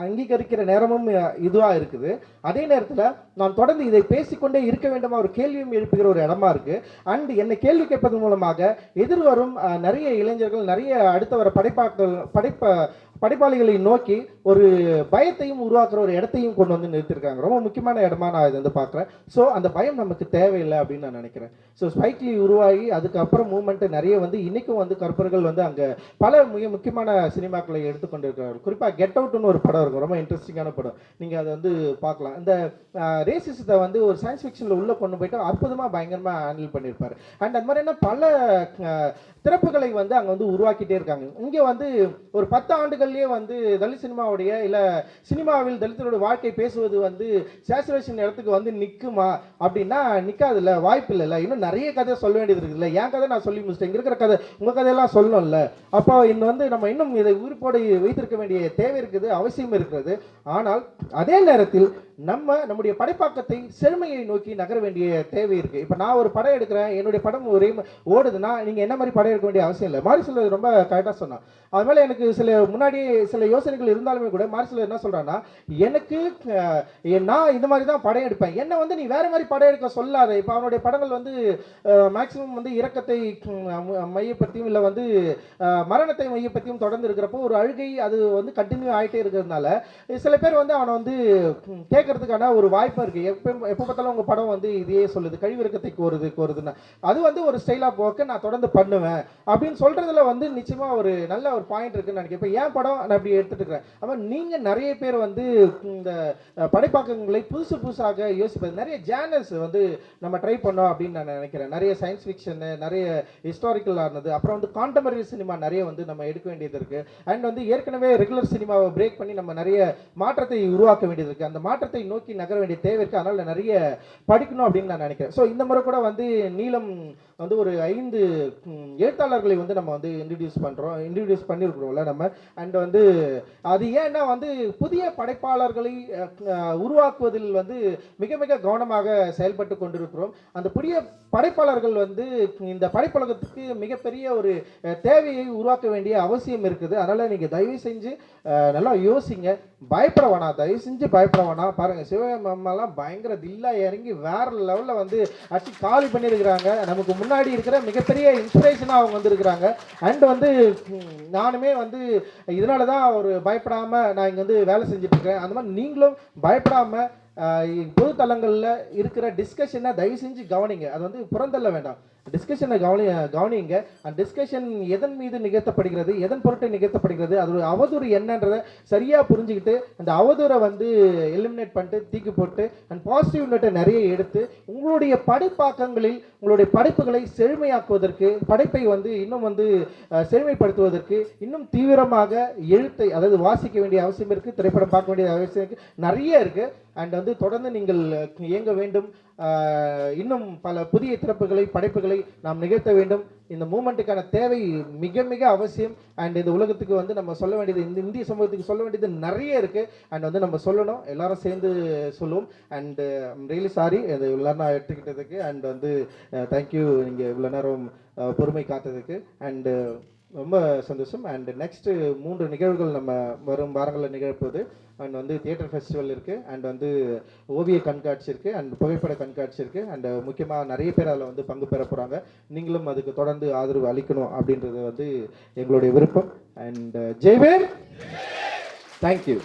அங்கீகரிக்கிற நேரமும் இதுவாக இருக்குது. அதே நேரத்தில் நான் தொடர்ந்து இதை பேசிக்கொண்டே இருக்க வேண்டுமா ஒரு கேள்வியும் எழுப்புகிற ஒரு இடமா இருக்கு. அண்ட் என்னை கேள்வி கேட்பதன் மூலமாக எதிர்வரும் நிறைய இளைஞர்கள், நிறைய அடுத்த வர படைப்பாளிகளை நோக்கி ஒரு பயத்தையும் உருவாக்குற ஒரு இடத்தையும் கொண்டு வந்து நிறுத்திருக்காங்க. ரொம்ப முக்கியமான இடமா நான் இதை வந்து பார்க்குறேன். ஸோ அந்த பயம் நமக்கு தேவையில்லை அப்படின்னு நான் நினைக்கிறேன். ஸோ ஸ்பைக்லி உருவாகி அதுக்கப்புறம் மூவ்மெண்ட் நிறைய வந்து இன்னைக்கும் வந்து கருப்பர்கள் வந்து அங்கே பல மிக முக்கியமான சினிமாக்களை எடுத்துக்கொண்டு இருக்கிறார்கள். குறிப்பாக கெட் அவுட்னு ஒரு படம் இருக்கும், ரொம்ப இன்ட்ரெஸ்டிங்கான படம், நீங்கள் அதை வந்து பார்க்கலாம். இந்த ரேசிசத்தை வந்து ஒரு சயின்ஸ் ஃபிக்ஷனில் உள்ளே கொண்டு போயிட்டு அற்புதமாக பயங்கரமாக ஹேண்டில் பண்ணியிருப்பார். அண்ட் அது மாதிரி என்ன பல திறப்புகளை வந்து அங்கே வந்து உருவாக்கிட்டே இருக்காங்க. இங்கே வந்து ஒரு 10 ஆண்டுகள்லேயே வந்து தலித் சினிமாவுடைய இல்லை சினிமாவில் தலித்தோட வாழ்க்கை பேசுவது வந்து சேச்சுரேஷன் இடத்துக்கு வந்து நிற்குமா அப்படின்னா நிற்காதுல்ல, வாய்ப்பு இல்லைல்ல. இன்னும் நிறைய கதை சொல்ல வேண்டியது இருக்குல்ல. என் கதை நான் சொல்லி முடிச்சிட்டேன், இங்கே இருக்கிற கதை உங்கள் கதையெல்லாம் சொல்லணும்ல. அப்போ இன்னும் வந்து நம்ம இன்னும் இதை உயிர்ப்போடு வைத்திருக்க வேண்டிய தேவை இருக்குது, அவசியம் இருக்கிறது. ஆனால் அதே நேரத்தில் நம்முடைய படைப்பாக்கத்தை செழுமையை நோக்கி நகர வேண்டிய தேவை இருக்கு. இப்போ நான் ஒரு படம் எடுக்கிறேன், என்னுடைய படம் ஒரே ஓடுதுன்னா நீங்கள் என்ன மாதிரி படம் எடுக்க வேண்டிய அவசியம் இல்லை. மாரி சொல்றது ரொம்ப கரெக்டாக சொன்னான். அது மேலே எனக்கு முன்னாடியே சில யோசனைகள் இருந்தாலுமே கூட மாரி சொல்றது என்ன சொல்றான்னா, எனக்கு நான் இந்த மாதிரி தான் படம் எடுப்பேன், என்ன வந்து நீ வேற மாதிரி படம் எடுக்க சொல்லாத. இப்போ அவனுடைய படங்கள் வந்து மேக்சிமம் வந்து இரக்கத்தை மையப்படுத்தியும் இல்லை வந்து மரணத்தை மையப்படுத்தியும் தொடர்ந்து இருக்கிறப்போ ஒரு அழுகை அது வந்து கண்டினியூ ஆகிட்டே இருக்கிறதுனால சில பேர் வந்து அவனை வந்து கேட்கறதுக்கான ஒரு வாய்ப்பு இருக்கு. எப்போ பார்த்தாலும் உங்க படம் வந்து இதையே சொல்லுது, கழிவிறக்கத்தை கோருதுன்னா அது வந்து ஒரு ஸ்டைலா போக்க நான் தொடர்ந்து பண்ணுவேன் அப்படின்னு சொல்றதுல வந்து நிச்சயமா ஒரு நல்ல ஒரு பாயிண்ட் இருக்குன்னு நினைக்கிறேன். இப்போ ஏன் படம் நான் அப்படி எடுத்துட்டு இருக்கிறேன். அப்போ நீங்க நிறைய பேர் வந்து இந்த படைப்பாக்கங்களை புதுசாக யோசிப்பது, நிறைய ஜேர்னல்ஸ் வந்து நம்ம ட்ரை பண்ணோம் அப்படின்னு நான் நினைக்கிறேன். நிறைய சயின்ஸ் ஃபிக்ஷன், நிறைய ஹிஸ்டாரிக்கல் ஆனது, அப்புறம் வந்து கான்டெம்பரரி சினிமா நிறைய வந்து நம்ம எடுக்க வேண்டியது இருக்கு. அண்ட் வந்து ஏற்கனவே ரெகுலர் சினிமாவை பிரேக் பண்ணி நம்ம நிறைய மாற்றத்தை உருவாக்க வேண்டியது இருக்கு. அந்த மாற்றத்தை நோக்கி நகர வேண்டிய தேவை இருக்கு. அதனால நிறைய படிக்கணும் அப்படின்னு நான் நினைக்கிறேன். ஸோ இந்த முறை கூட வந்து நீலம் வந்து ஒரு 5 எழுத்தாளர்களை வந்து நம்ம வந்து இன்ட்ரடியூஸ் பண்ணியிருக்கிறோம்ல நம்ம. அண்ட் வந்து அது ஏன்னா வந்து புதிய படைப்பாளர்களை உருவாக்குவதில் வந்து மிக மிக கவனமாக செயல்பட்டு கொண்டிருக்கிறோம். அந்த புதிய படைப்பாளர்கள் வந்து இந்த படைப்பழகத்துக்கு மிகப்பெரிய ஒரு தேவையை உருவாக்க வேண்டிய அவசியம் இருக்குது. அதனால நீங்க தயவு செஞ்சு நல்லா யோசிங்க, பயப்பட வேணாம், தயவு செஞ்சு பயப்பட வேணாம். பாருங்க சிவகம்மாலாம் பயங்கர தில்லா இறங்கி வேற லெவலில் வந்து அச்சு காலி பண்ணியிருக்கிறாங்க. நமக்கு முன்னாடி இருக்கிற மிகப்பெரிய இன்ஸ்பிரேஷனாக அவங்க வந்துருக்கிறாங்க. அண்ட் வந்து நானுமே வந்து இதனால தான் ஒரு பயப்படாமல் நான் இங்கே வந்து வேலை செஞ்சுட்டு இருக்கேன். அந்த மாதிரி நீங்களும் பயப்படாமல் பொது தளங்களில் இருக்கிற டிஸ்கஷனை தயவு செஞ்சு கவனிங்க. அது வந்து புறந்தள்ள வேண்டாம். டிஸ்கஷனை கவனிங்க. அந்த டிஸ்கஷன் எதன் மீது நிகழ்த்தப்படுகிறது, எதன் பொருட்டை நிகழ்த்தப்படுகிறது, அது ஒரு அவதூறு என்னன்றதை சரியாக புரிஞ்சுக்கிட்டு அந்த அவதூறை வந்து எலிமினேட் பண்ணிட்டு தீக்கு போட்டு அண்ட் பாசிட்டிவ் நோட்டை நிறைய எடுத்து உங்களுடைய படைப்பாக்கங்களில் உங்களுடைய படைப்புகளை செழுமையாக்குவதற்கு, படைப்பை வந்து இன்னும் வந்து செழுமைப்படுத்துவதற்கு இன்னும் தீவிரமாக எழுத்தை, அதாவது வாசிக்க வேண்டிய அவசியம் இருக்குது, திரைப்படம் பார்க்க வேண்டிய அவசியம் இருக்குது, நிறைய இருக்குது. அண்ட் வந்து தொடர்ந்து நீங்கள் இயங்க வேண்டும். இன்னும் பல புதிய திறப்புகளை, படைப்புகளை நாம் நிகழ்த்த வேண்டும். இந்த மூமெண்ட்டுக்கான தேவை மிக மிக அவசியம். அண்ட் இந்த உலகத்துக்கு வந்து நம்ம சொல்ல வேண்டியது, இந்த இந்திய சமூகத்துக்கு சொல்ல வேண்டியது நிறைய இருக்குது. அண்ட் வந்து நம்ம சொல்லணும், எல்லாரும் சேர்ந்து சொல்லுவோம். அண்டு ரியலி சாரி இது இவ்வளோ நேரம் நான் எடுத்துக்கிட்டதுக்கு. அண்ட் வந்து தேங்க்யூ, நீங்கள் இவ்வளோ நேரம் பொறுமை காத்ததுக்கு. அண்டு ரொம்ப சந்தோஷம். அண்ட் நெக்ஸ்ட்டு 3 நிகழ்வுகள் நம்ம வரும் வாரங்களில் நிகழ்ப்பது. அண்ட் வந்து தியேட்டர் ஃபெஸ்டிவல் இருக்குது, அண்ட் வந்து ஓவிய கண்காட்சி இருக்குது, அண்ட் புகைப்பட கண்காட்சி இருக்குது. அண்ட் முக்கியமாக நிறைய பேர் அதில் வந்து பங்கு பெற போகிறாங்க. நீங்களும் அதுக்கு தொடர்ந்து ஆதரவு அளிக்கணும் அப்படின்றது வந்து எங்களுடைய விருப்பம். And Jaivel, thank you.